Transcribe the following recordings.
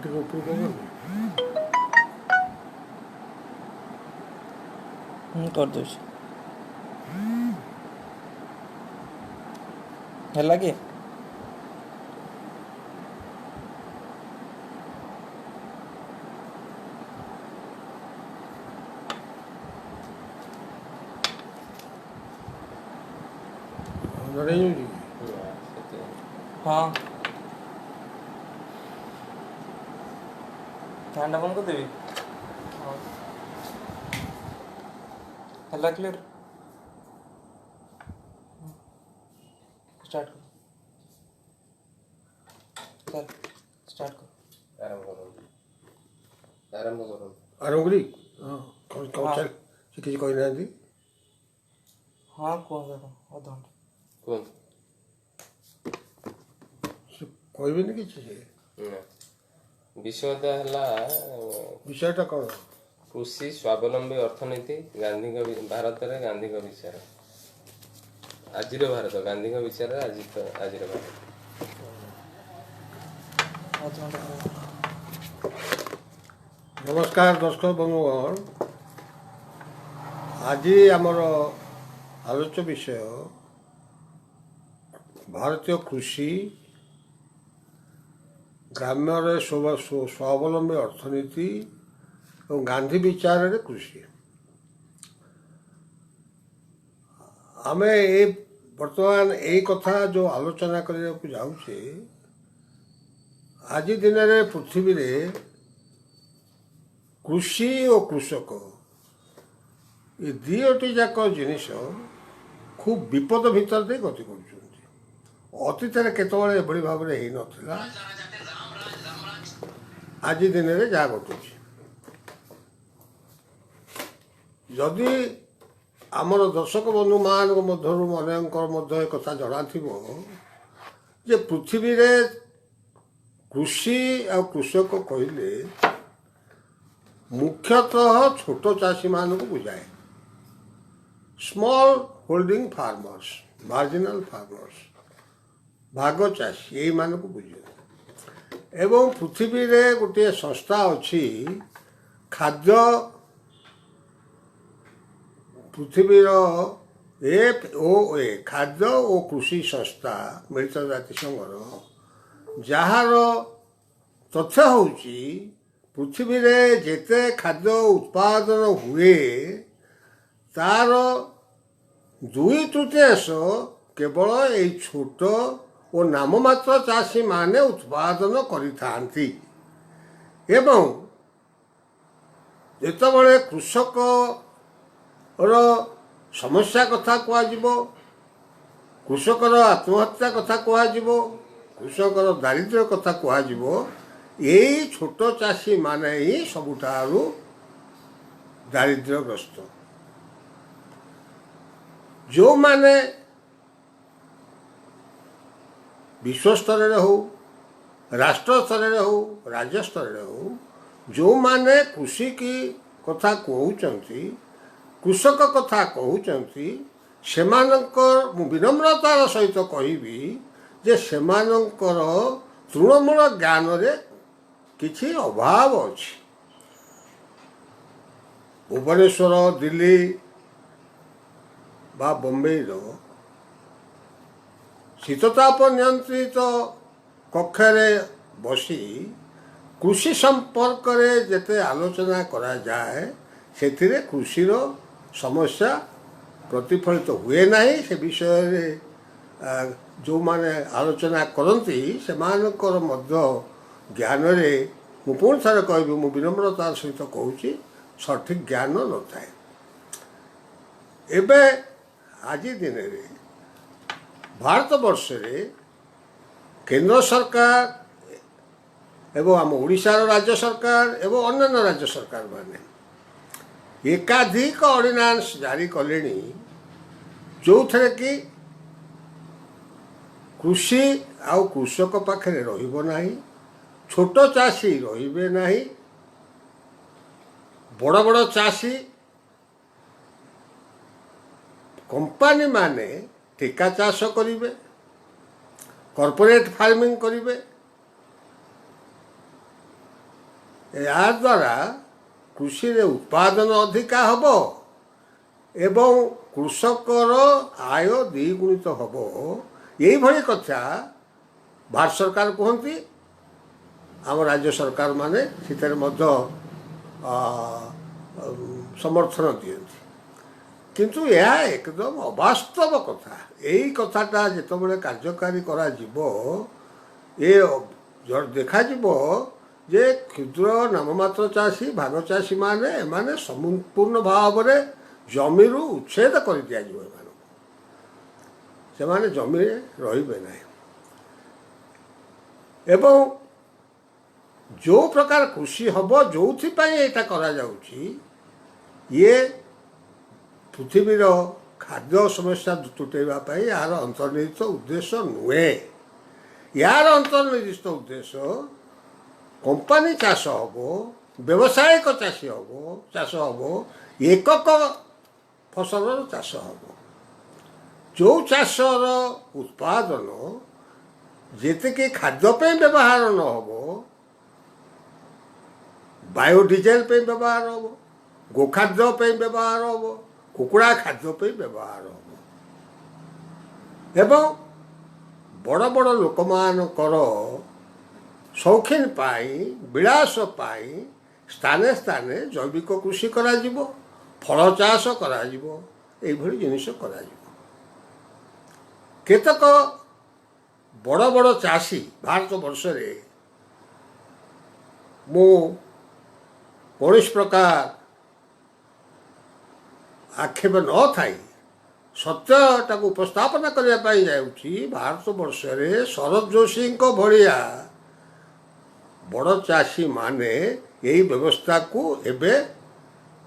ଟିକେ ଉପରକୁ କରିଦେଉଛି ହେଲା କି ଜଣେଇ ଯାଉଛି ହଁ ଫ୍ୟାନ୍ଟା ବନ୍ଦ କରିଦେବି ହଁ ହେଲା କ୍ଲିୟର स्टार्ट कर चल स्टार्ट कर ଆରମ୍ଭ କରି ହଁ କ'ଣ ହଁ। ସେ କିଛି କହିନାହାନ୍ତି। हाँ कौन सा अधघंटे କୁହନ୍ତୁ। ସେ କହିବେନି କିଛି ସେ ନା ବିଷୟଟା ହେଲା ବିଷୟଟା କ'ଣ? କୃଷି ସ୍ୱାବଲମ୍ବୀ ଅର୍ଥନୀତି ଗାନ୍ଧୀଙ୍କ ଭାରତରେ ଗାନ୍ଧୀଙ୍କ ବିଚାର ଆଜିର ଭାରତ ଗାନ୍ଧୀଙ୍କ ବିଚାର ଆଜିର ଭାରତ। अधघंटे ନମସ୍କାର ଦର୍ଶକ ବନ୍ଧୁଗଣ, ଆଜି ଆମର ଆଲୋଚ୍ୟ ବିଷୟ ଭାରତୀୟ କୃଷି, ଗ୍ରାମ୍ୟରେ ସ୍ୱାବଲମ୍ବୀ ଅର୍ଥନୀତି ଏବଂ ଗାନ୍ଧୀ ବିଚାରରେ କୃଷି। ଆମେ ବର୍ତ୍ତମାନ ଏଇ କଥା ଯେଉଁ ଆଲୋଚନା କରିବାକୁ ଯାଉଛେ, ଆଜି ଦିନରେ ପୃଥିବୀରେ କୃଷି ଓ କୃଷକ ଏ ଦୁଇଟି ଯାକ ଜିନିଷ ଖୁବ୍ ବିପଦ ଭିତରେ ଦେଇ ଗତି କରୁଛନ୍ତି। ଅତୀତରେ କେତେବେଳେ ଏଭଳି ଭାବରେ ହେଇନଥିଲା, ଆଜି ଦିନରେ ଯାହା ଘଟୁଛି। ଯଦି ଆମର ଦର୍ଶକ ବନ୍ଧୁମାନଙ୍କ ମଧ୍ୟରୁ ଅନେକଙ୍କର ମଧ୍ୟ ଏ କଥା ଜଣାଥିବ ଯେ ପୃଥିବୀରେ କୃଷି ଆଉ କୃଷକ କହିଲେ ମୁଖ୍ୟତଃ ଛୋଟ ଚାଷୀମାନଙ୍କୁ ବୁଝାଏ। Small holding farmers, marginal farmers, ଭାଗ ଚାଷୀ ଏଇମାନଙ୍କୁ ବୁଝାଏ। ଏବଂ ପୃଥିବୀରେ ଗୋଟିଏ ସଂସ୍ଥା ଅଛି ଖାଦ୍ୟ ପୃଥିବୀର FOA ଖାଦ୍ୟ ଓ କୃଷି ସଂସ୍ଥା ମିଳିତ ଜାତିସଂଘର, ଯାହାର ତଥ୍ୟ ହେଉଛି ପୃଥିବୀରେ ଯେତେ ଖାଦ୍ୟ ଉତ୍ପାଦନ ହୁଏ ତାର 2/3 କେବଳ ଏଇ ଛୋଟ ଓ ନାମମାତ୍ର ଚାଷୀମାନେ ଉତ୍ପାଦନ କରିଥାନ୍ତି। ଏବଂ ଯେତେବେଳେ କୃଷକର ସମସ୍ୟା କଥା କୁହାଯିବ, କୃଷକର ଆତ୍ମହତ୍ୟା କଥା କୁହାଯିବ, କୃଷକର ଦାରିଦ୍ର୍ୟ କଥା କୁହାଯିବ, ଏଇ ଛୋଟ ଚାଷୀମାନେ ହିଁ ସବୁଠାରୁ ଦାରିଦ୍ର୍ୟଗ୍ରସ୍ତ। ଯେଉଁମାନେ ବିଶ୍ୱସ୍ତରରେ ହେଉ, ରାଷ୍ଟ୍ର ସ୍ତରରେ ହେଉ, ରାଜ୍ୟ ସ୍ତରରେ ହେଉ, ଯେଉଁମାନେ କୃଷି କଥା କହୁଛନ୍ତି, କୃଷକ କଥା କହୁଛନ୍ତି, ସେମାନଙ୍କର ମୁଁ ବିନମ୍ରତାର ସହିତ କହିବି ଯେ ସେମାନଙ୍କର ତୃଣମୂଳ ଜ୍ଞାନରେ କିଛି ଅଭାବ ଅଛି। ଭୁବନେଶ୍ୱର, ଦିଲ୍ଲୀ ବା ବମ୍ବେର ଶୀତତାପ ନିୟନ୍ତ୍ରିତ କକ୍ଷରେ ବସି କୃଷି ସମ୍ପର୍କରେ ଯେତେ ଆଲୋଚନା କରାଯାଏ, ସେଥିରେ କୃଷିର ସମସ୍ୟା ପ୍ରତିଫଳିତ ହୁଏ ନାହିଁ। ସେ ବିଷୟରେ ଯେଉଁମାନେ ଆଲୋଚନା କରନ୍ତି ସେମାନଙ୍କର ମଧ୍ୟ ଜ୍ଞାନରେ, ମୁଁ ପୁଣି ଥରେ କହିବି, ମୁଁ ବିନମ୍ରତାର ସହିତ କହୁଛି, ସଠିକ୍ ଜ୍ଞାନ ନଥାଏ। ଏବେ ଆଜି ଦିନରେ ଭାରତବର୍ଷରେ କେନ୍ଦ୍ର ସରକାର ଏବଂ ଆମ ଓଡ଼ିଶାର ରାଜ୍ୟ ସରକାର ଏବଂ ଅନ୍ୟାନ୍ୟ ରାଜ୍ୟ ସରକାରମାନେ ଏକାଧିକ ଅର୍ଡ଼ିନାନ୍ସ ଜାରି କଲେଣି, ଯେଉଁଥିରେ କି କୃଷି ଆଉ କୃଷକ ପାଖରେ ରହିବ ନାହିଁ, ଛୋଟ ଚାଷୀ ରହିବେ ନାହିଁ, ବଡ଼ ବଡ଼ ଚାଷୀ କମ୍ପାନୀମାନେ ଠିକା ଚାଷ କରିବେ, କର୍ପୋରେଟ୍ ଫାର୍ମିଂ କରିବେ ଏହାଦ୍ୱାରା କୃଷିରେ ଉତ୍ପାଦନ ଅଧିକା ହେବ ଏବଂ କୃଷକର ଆୟ ଦ୍ୱିଗୁଣିତ ହେବ। ଏଇଭଳି କଥା ଭାରତ ସରକାର କୁହନ୍ତି, ଆମ ରାଜ୍ୟ ସରକାରମାନେ ସେଥିରେ ମଧ୍ୟ ସମର୍ଥନ ଦିଅନ୍ତି। କିନ୍ତୁ ଏହା ଏକଦମ ଅବାସ୍ତବ କଥା। ଏଇ କଥାଟା ଯେତେବେଳେ କାର୍ଯ୍ୟକାରୀ କରାଯିବ, ଏ ଦେଖାଯିବ ଯେ କ୍ଷୁଦ୍ର ନାମମାତ୍ର ଚାଷୀ ଭାଗ ଚାଷୀମାନେ ଏମାନେ ସମ୍ପୂର୍ଣ୍ଣ ଭାବରେ ଜମିରୁ ଉଚ୍ଛେଦ କରିଦିଆଯିବ। ଏମାନଙ୍କୁ ସେମାନେ ଜମିରେ ରହିବେ ନାହିଁ। ଏବଂ ଯେଉଁ ପ୍ରକାର କୃଷି ହେବ, ଯେଉଁଥିପାଇଁ ଏଇଟା କରାଯାଉଛି, ଇଏ ପୃଥିବୀର ଖାଦ୍ୟ ସମସ୍ୟା ତୁଟେଇବା ପାଇଁ ଏହାର ଅନ୍ତର୍ନିହିତ ଉଦ୍ଦେଶ୍ୟ ନୁହେଁ। ଏହାର ଅନ୍ତର୍ନିହିତ ଉଦ୍ଦେଶ୍ୟ କମ୍ପାନୀ ଚାଷ ହେବ, ବ୍ୟବସାୟିକ ଚାଷ ହେବ, ଏକକ ଫସଲର ଚାଷ ହେବ। ଯେଉଁ ଚାଷର ଉତ୍ପାଦନ ଯେତିକି ଖାଦ୍ୟ ପାଇଁ ବ୍ୟବହାର ନ ହେବ, ବାୟୋଡିଜେଲ ପାଇଁ ବ୍ୟବହାର ହେବ, ଗୋଖାଦ୍ୟ ପାଇଁ ବ୍ୟବହାର ହେବ, କୁକୁଡ଼ା ଖାଦ୍ୟ ପାଇଁ ବ୍ୟବହାର ହେବ। ଏବଂ ବଡ଼ ବଡ଼ ଲୋକମାନଙ୍କର ସୌଖିନ ପାଇଁ, ବିଳାସ ପାଇଁ ସ୍ଥାନେ ସ୍ଥାନେ ଜୈବିକ କୃଷି କରାଯିବ, ଫଳ ଚାଷ କରାଯିବ, ଏଇଭଳି ଜିନିଷ କରାଯିବ। କେତେକ ବଡ଼ ବଡ଼ ଚାଷୀ ଭାରତ ବର୍ଷରେ, ମୁଁ କୌଣସି ପ୍ରକାର ଆକ୍ଷେପ ନଥାଇ ସତ୍ୟଟାକୁ ଉପସ୍ଥାପନ କରିବା ପାଇଁ ଯାଉଛି। ଭାରତ ବର୍ଷରେ ଶରତ ଯୋଶୀଙ୍କ ଭଳିଆ ବଡ଼ ଚାଷୀମାନେ ଏହି ବ୍ୟବସ୍ଥାକୁ ଏବେ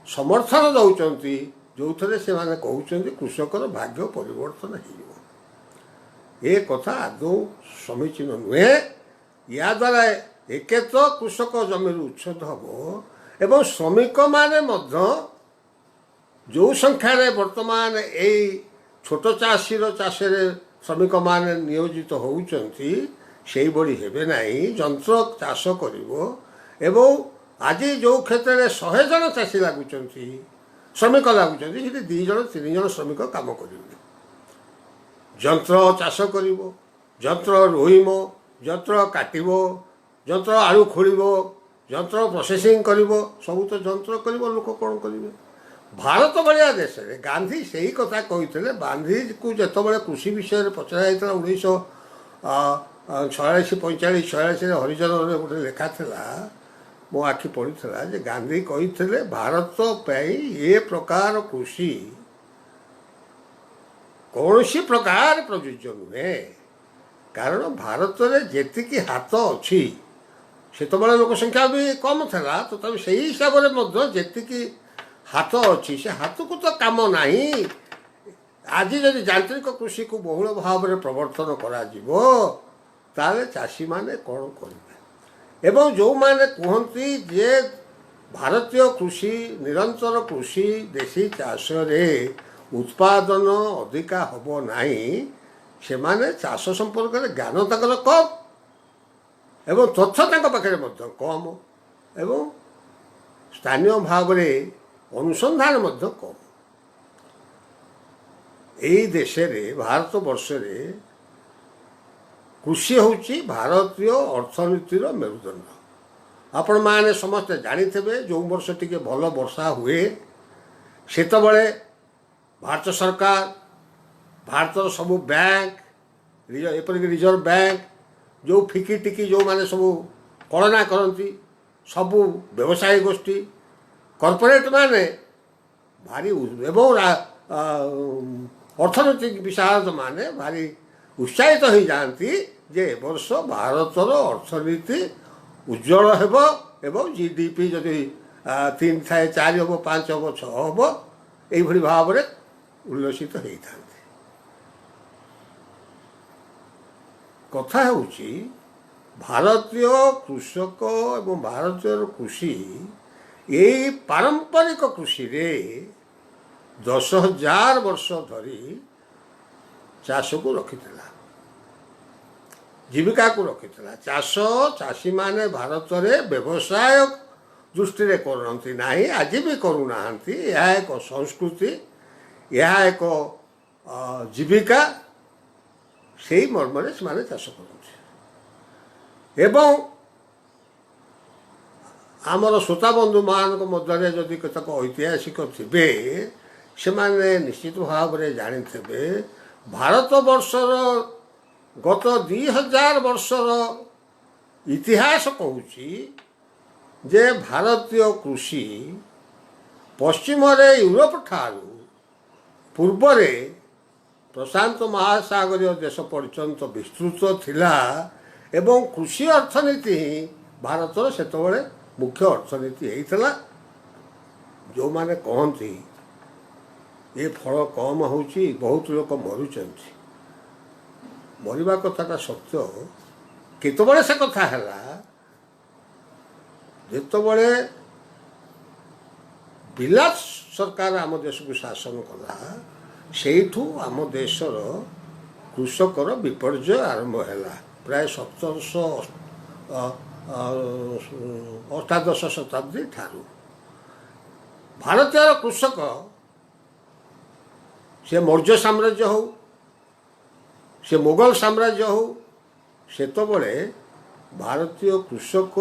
ସମର୍ଥନ ଦେଉଛନ୍ତି, ଯେଉଁଥିରେ ସେମାନେ କହୁଛନ୍ତି କୃଷକର ଭାଗ୍ୟ ପରିବର୍ତ୍ତନ ହେଇଯିବ। ଏ କଥା ଆଦୌ ସମୀଚୀନ ନୁହେଁ। ଏହାଦ୍ୱାରା ଏକେ ତ କୃଷକ ଜମିରୁ ଉଚ୍ଛେଦ ହେବ ଏବଂ ଶ୍ରମିକମାନେ ମଧ୍ୟ ଯେଉଁ ସଂଖ୍ୟାରେ ବର୍ତ୍ତମାନ ଏଇ ଛୋଟ ଚାଷୀର ଚାଷରେ ଶ୍ରମିକମାନେ ନିୟୋଜିତ ହେଉଛନ୍ତି, ସେଇଭଳି ହେବେ ନାହିଁ। ଯନ୍ତ୍ର ଚାଷ କରିବ ଏବଂ ଆଜି ଯେଉଁ କ୍ଷେତ୍ରରେ 100 ଜଣ ଚାଷୀ ଲାଗୁଛନ୍ତି, ଶ୍ରମିକ ଲାଗୁଛନ୍ତି, ସେଠି 2 ଜଣ 3 ଜଣ ଶ୍ରମିକ କାମ କରିବେ। ଯନ୍ତ୍ର ଚାଷ କରିବ, ଯନ୍ତ୍ର ରୋଇବ, ଯନ୍ତ୍ର କାଟିବ, ଯନ୍ତ୍ର ଆଳୁ ଖୋଳିବ, ଯନ୍ତ୍ର ପ୍ରୋସେସିଂ କରିବ, ସବୁ ତ ଯନ୍ତ୍ର କରିବ। ଲୋକ କ'ଣ କରିବେ? ଭାରତ ଭଳିଆ ଦେଶରେ ଗାନ୍ଧୀ ସେହି କଥା କହିଥିଲେ। ଗାନ୍ଧୀକୁ ଯେତେବେଳେ କୃଷି ବିଷୟରେ ପଚରା ଯାଇଥିଲା 1946-45-46ରେ ହରିଜନରେ ଗୋଟେ ଲେଖା ଥିଲା, ମୋ ଆଖି ପଡ଼ିଥିଲା ଯେ ଗାନ୍ଧୀ କହିଥିଲେ ଭାରତ ପାଇଁ ଏ ପ୍ରକାର କୃଷି କୌଣସି ପ୍ରକାର ପ୍ରଯୁଜ୍ୟ ନୁହେଁ। କାରଣ ଭାରତରେ ଯେତିକି ହାତ ଅଛି, ସେତେବେଳେ ଲୋକ ସଂଖ୍ୟା ବି କମ୍ ଥିଲା, ତଥାପି ସେହି ହିସାବରେ ମଧ୍ୟ ଯେତିକି ହାତ ଅଛି, ସେ ହାତକୁ ତ କାମ ନାହିଁ। ଆଜି ଯଦି ଯାନ୍ତ୍ରିକ କୃଷିକୁ ବହୁଳ ଭାବରେ ପ୍ରବର୍ତ୍ତନ କରାଯିବ, ତାହେଲେ ଚାଷୀମାନେ କ'ଣ କରିବେ? ଏବଂ ଯେଉଁମାନେ କୁହନ୍ତି ଯେ ଭାରତୀୟ କୃଷି, ନିରନ୍ତର କୃଷି, ଦେଶୀ ଚାଷରେ ଉତ୍ପାଦନ ଅଧିକା ହେବ ନାହିଁ, ସେମାନେ ଚାଷ ସମ୍ପର୍କରେ ଜ୍ଞାନ ତାଙ୍କର କମ୍ ଏବଂ ତଥ୍ୟ ତାଙ୍କ ପାଖରେ ମଧ୍ୟ କମ୍ ଏବଂ ସ୍ଥାନୀୟ ଭାବରେ ଅନୁସନ୍ଧାନ ମଧ୍ୟ କମ୍। ଏହି ଦେଶରେ, ଭାରତ ବର୍ଷରେ କୃଷି ହେଉଛି ଭାରତୀୟ ଅର୍ଥନୀତିର ମେରୁଦଣ୍ଡ। ଆପଣମାନେ ସମସ୍ତେ ଜାଣିଥିବେ, ଯେଉଁ ବର୍ଷ ଟିକେ ଭଲ ବର୍ଷା ହୁଏ, ସେତେବେଳେ ଭାରତ ସରକାର, ଭାରତର ସବୁ ବ୍ୟାଙ୍କ, ଏପରିକି ରିଜର୍ଭ ବ୍ୟାଙ୍କ, ଯେଉଁ ଫିକି ଟିକି ଯେଉଁମାନେ ସବୁ କଳନା କରନ୍ତି, ସବୁ ବ୍ୟବସାୟୀ ଗୋଷ୍ଠୀ, କର୍ପୋରେଟ୍ ମାନେ ଭାରି ଏବଂ ଅର୍ଥନୈତିକ ବିଶାରଦ ମାନେ ଭାରି ଉତ୍ସାହିତ ହୋଇଯାଆନ୍ତି ଯେ ଏ ବର୍ଷ ଭାରତର ଅର୍ଥନୀତି ଉଜ୍ଜଳ ହେବ ଏବଂ GDP ଯଦି 3 ଥାଏ 4 ହେବ, 5 ହେବ, 6 ହେବ, ଏଇଭଳି ଭାବରେ ଉଲ୍ଲସିତ ହେଇଥାନ୍ତି। କଥା ହେଉଛି ଭାରତୀୟ କୃଷକ ଏବଂ ଭାରତୀୟର କୃଷି, ଏଇ ପାରମ୍ପରିକ କୃଷିରେ 10,000 ବର୍ଷ ଧରି ଚାଷକୁ ରଖିଥିଲା, ଜୀବିକାକୁ ରଖିଥିଲା। ଚାଷୀମାନେ ଭାରତରେ ବ୍ୟବସାୟ ଦୃଷ୍ଟିରେ କରନ୍ତି ନାହିଁ, ଆଜି ବି କରୁନାହାନ୍ତି। ଏହା ଏକ ସଂସ୍କୃତି, ଏହା ଏକ ଜୀବିକା, ସେଇ ମର୍ମରେ ସେମାନେ ଚାଷ କରନ୍ତି। ଏବଂ ଆମର ଶ୍ରୋତାବନ୍ଧୁମାନଙ୍କ ମଧ୍ୟରେ ଯଦି କେତେକ ଐତିହାସିକ ଥିବେ, ସେମାନେ ନିଶ୍ଚିତ ଭାବରେ ଜାଣିଥିବେ ଭାରତବର୍ଷର ଗତ 2000 ବର୍ଷର ଇତିହାସ କହୁଛି ଯେ ଭାରତୀୟ କୃଷି ପଶ୍ଚିମରେ ୟୁରୋପ ଠାରୁ ପୂର୍ବରେ ପ୍ରଶାନ୍ତ ମହାସାଗରୀୟ ଦେଶ ପର୍ଯ୍ୟନ୍ତ ବିସ୍ତୃତ ଥିଲା ଏବଂ କୃଷି ଅର୍ଥନୀତି ହିଁ ଭାରତର ସେତେବେଳେ ମୁଖ୍ୟ ଅର୍ଥନୀତି ହେଇଥିଲା। ଯେଉଁମାନେ କହନ୍ତି ଏ ଫଳ କମ୍ ହେଉଛି, ବହୁତ ଲୋକ ମରୁଛନ୍ତି, ମରିବା କଥାଟା ସତ୍ୟ। କେତେବେଳେ ସେ କଥା ହେଲା ଯେତେବେଳେ ବିଲାତ ସରକାର ଆମ ଦେଶକୁ ଶାସନ କଲା, ସେଇଠୁ ଆମ ଦେଶର କୃଷକର ବିପର୍ଯ୍ୟୟ ଆରମ୍ଭ ହେଲା। ପ୍ରାୟ 1788 ଶତାବ୍ଦୀ ଠାରୁ ଭାରତୀୟ କୃଷକ, ସେ ମୌର୍ଯ୍ୟ ସାମ୍ରାଜ୍ୟ ହଉ, ସେ ମୋଗଲ ସାମ୍ରାଜ୍ୟ ହଉ, ସେତେବେଳେ ଭାରତୀୟ କୃଷକ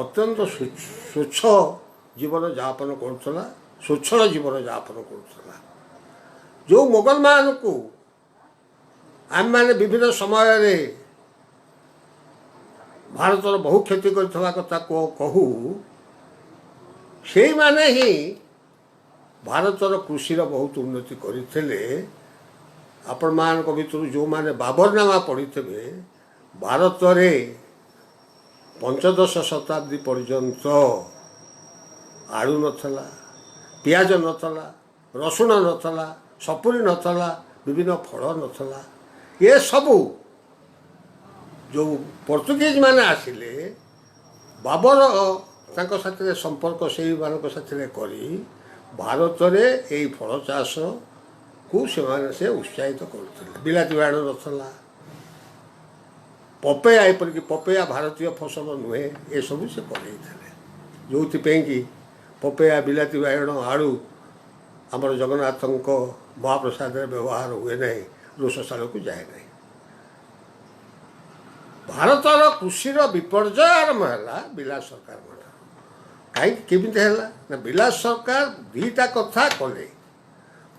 ଅତ୍ୟନ୍ତ ସ୍ୱଚ୍ଛ ଜୀବନଯାପନ କରୁଥିଲା, ସ୍ୱଚ୍ଛଳ ଜୀବନଯାପନ କରୁଥିଲା। ଯେଉଁ ମୋଗଲମାନଙ୍କୁ ଆମେମାନେ ବିଭିନ୍ନ ସମୟରେ ଭାରତର ବହୁ କ୍ଷତି କରିଥିବା କଥା କହୁ, ସେଇମାନେ ହିଁ ଭାରତର କୃଷିର ବହୁତ ଉନ୍ନତି କରିଥିଲେ। ଆପଣମାନଙ୍କ ଭିତରୁ ଯେଉଁମାନେ ବାବରନାମା ପଢ଼ିଥିବେ, ଭାରତରେ 15 ଶତାବ୍ଦୀ ପର୍ଯ୍ୟନ୍ତ ଆଳୁ ନଥିଲା, ପିଆଜ ନଥିଲା, ରସୁଣ ନଥିଲା, ସପୁରି ନଥିଲା, ବିଭିନ୍ନ ଫଳ ନଥିଲା। ଏସବୁ ଯେଉଁ ପର୍ତ୍ତୁଗୀଜ ମାନେ ଆସିଲେ, ବାବର ତାଙ୍କ ସାଥିରେ ସମ୍ପର୍କ ସେଇମାନଙ୍କ ସାଥିରେ କରି ଭାରତରେ ଏଇ ଫଳ ଚାଷକୁ ସେମାନେ ସେ ଉତ୍ସାହିତ କରୁଥିଲେ। ବିଲାତି ବାଇଗଣ ନଥିଲା, ପପେୟା, ଏପରିକି ପପେୟା ଭାରତୀୟ ଫସଲ ନୁହେଁ, ଏସବୁ ସେ କରେଇଥିଲେ। ଯେଉଁଥିପାଇଁ କି ପପେୟା, ବିଲାତି ବାଇଗଣ, ଆଳୁ ଆମର ଜଗନ୍ନାଥଙ୍କ ମହାପ୍ରସାଦରେ ବ୍ୟବହାର ହୁଏ ନାହିଁ, ରୋଷଶାଳକୁ ଯାଏ ନାହିଁ। ଭାରତର କୃଷିର ବିପର୍ଯ୍ୟୟ ଆରମ୍ଭ ହେଲା ବିଲାତ ସରକାରଙ୍କ ଠାରୁ। କାହିଁକି, କେମିତି ହେଲା ନା, ବିଲାତ ସରକାର ଦୁଇଟା କଥା କଲେ।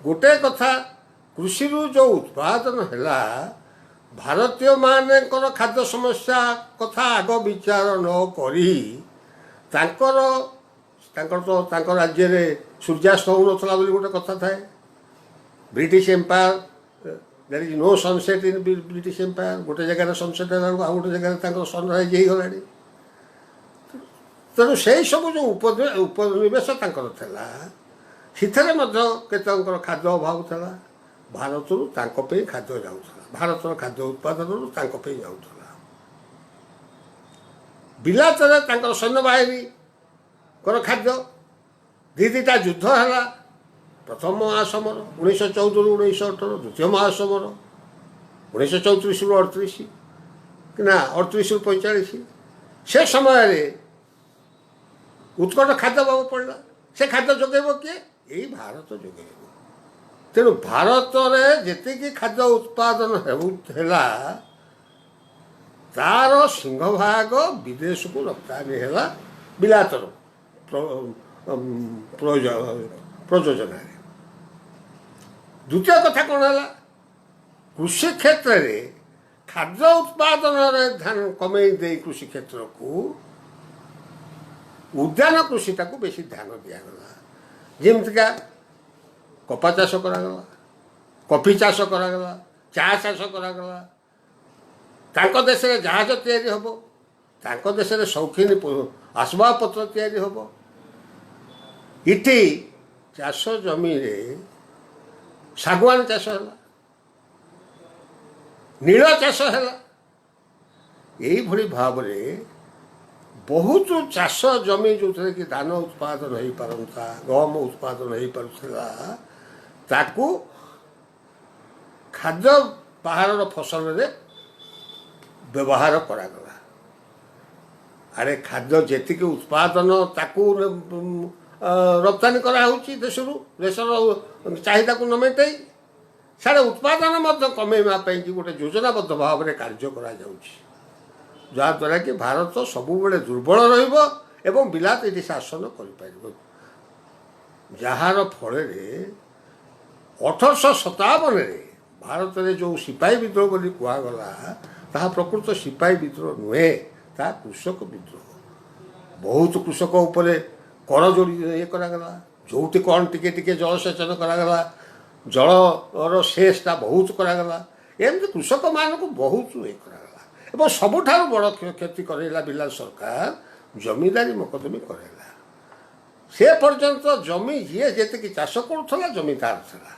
ଗୋଟେ କଥା, କୃଷିରୁ ଯେଉଁ ଉତ୍ପାଦନ ହେଲା, ଭାରତୀୟମାନଙ୍କର ଖାଦ୍ୟ ସମସ୍ୟା କଥା ଆଗ ବିଚାର ନ କରି ତାଙ୍କ ରାଜ୍ୟରେ ସୂର୍ଯ୍ୟାସ୍ତ ହେଉନଥିଲା ବୋଲି ଗୋଟେ କଥା ଥାଏ। British empire, there is no sunset in British empire. ଗୋଟେ ଜାଗାରେ ସନସେଟ୍ ହେଲା ବେଳକୁ ଆଉ ଗୋଟେ ଜାଗାରେ ତାଙ୍କର ସନରାଇଜ୍ ହେଇଗଲାଣି। ତେଣୁ ସେଇ ସବୁ ଯେଉଁ ଉପନିବେଶ ତାଙ୍କର ଥିଲା, ସେଥିରେ ମଧ୍ୟ କେତେଙ୍କର ଖାଦ୍ୟ ଅଭାବ ଥିଲା। ଭାରତରୁ ତାଙ୍କ ପାଇଁ ଖାଦ୍ୟ ଯାଉଥିଲା, ଭାରତର ଖାଦ୍ୟ ଉତ୍ପାଦନରୁ ତାଙ୍କ ପାଇଁ ଯାଉଥିଲା। ବିଲାତରେ ତାଙ୍କର ସୈନ୍ୟବାହିନୀଙ୍କର ଖାଦ୍ୟ, ଦୁଇଟା ଯୁଦ୍ଧ ହେଲା। ପ୍ରଥମ ମହାସମର 1914ରୁ 1918, ଦ୍ୱିତୀୟ ମହାସମର 1934ରୁ 38 ନା 38ରୁ 45। ସେ ସମୟରେ ଉତ୍କଟ ଖାଦ୍ୟ ଅଭାବ ପଡ଼ିଲା। ସେ ଖାଦ୍ୟ ଯୋଗାଇବ କିଏ? ଏଇ ଭାରତ ଯୋଗାଇବ। ତେଣୁ ଭାରତରେ ଯେତିକି ଖାଦ୍ୟ ଉତ୍ପାଦନ ହେଲା, ତାର ସିଂହଭାଗ ବିଦେଶକୁ ରପ୍ତାନି ହେଲା ବିଲାତର ପ୍ରଯୋଜନାରେ। ଦ୍ୱିତୀୟ କଥା କ'ଣ ହେଲା, କୃଷି କ୍ଷେତ୍ରରେ ଖାଦ୍ୟ ଉତ୍ପାଦନରେ ଧ୍ୟାନ କମେଇ ଦେଇ କୃଷି କ୍ଷେତ୍ରକୁ ଉଦ୍ୟାନ କୃଷିଟାକୁ ବେଶୀ ଧ୍ୟାନ ଦିଆଗଲା। ଯେମିତିକା କପା ଚାଷ କରାଗଲା, କଫି ଚାଷ କରାଗଲା, ଚା ଚାଷ କରାଗଲା। ତାଙ୍କ ଦେଶରେ ଜାହାଜ ତିଆରି ହେବ, ତାଙ୍କ ଦେଶରେ ସୌଖିନୀ ଆସବାବପତ୍ର ତିଆରି ହେବ। ଏଠି ଚାଷ ଜମିରେ ଶାଗୁଆନ ଚାଷ ହେଲା, ନୀଳ ଚାଷ ହେଲା। ଏଇଭଳି ଭାବରେ ବହୁତ ଚାଷ ଜମି ଯେଉଁଥିରେ କି ଧାନ ଉତ୍ପାଦନ ହେଇପାରନ୍ତା, ଗହମ ଉତ୍ପାଦନ ହେଇପାରୁଥିଲା, ତାକୁ ଖାଦ୍ୟ ବାହାରର ଫସଲରେ ବ୍ୟବହାର କରାଗଲା। ଆରେ ଖାଦ୍ୟ ଯେତିକି ଉତ୍ପାଦନ ତାକୁ ରପ୍ତାନି କରାହେଉଛି ଦେଶର ଚାହିଦାକୁ ନ ମେଣ୍ଟାଇ ସାଡ଼େ ଉତ୍ପାଦନ ମଧ୍ୟ କମେଇବା ପାଇଁକି ଗୋଟେ ଯୋଜନାବଦ୍ଧ ଭାବରେ କାର୍ଯ୍ୟ କରାଯାଉଛି, ଯାହାଦ୍ୱାରା କି ଭାରତ ସବୁବେଳେ ଦୁର୍ବଳ ରହିବ ଏବଂ ବିଲାତ ଏଠି ଶାସନ କରିପାରିବ, ଯାହାର ଫଳରେ 1857ରେ ଭାରତରେ ଯେଉଁ ସିପାହୀ ବିଦ୍ରୋହ ବୋଲି କୁହାଗଲା ତାହା ପ୍ରକୃତ ସିପାହୀ ବିଦ୍ରୋହ ନୁହେଁ, ତାହା କୃଷକ ବିଦ୍ରୋହ। ବହୁତ କୃଷକ ଉପରେ କର ଯୋଡ଼ି ଇଏ କରାଗଲା, ଯେଉଁଠି କ'ଣ ଟିକେ ଟିକେ ଜଳସେଚନ କରାଗଲା, ଜଳର ସେଚ୍ଟା ବହୁତ କରାଗଲା, ଏମିତି କୃଷକମାନଙ୍କୁ ବହୁତ ଇଏ କରାଗଲା। ଏବଂ ସବୁଠାରୁ ବଡ଼ କ୍ଷତି କରାଇଲା ବିଲାତ ସରକାର ଜମିଦାରୀ ମକଦ୍ଦମୀ କରାଇଲା। ସେ ପର୍ଯ୍ୟନ୍ତ ଜମି ଯିଏ ଯେତିକି ଚାଷ କରୁଥିଲା ଜମି ତାର ଥିଲା,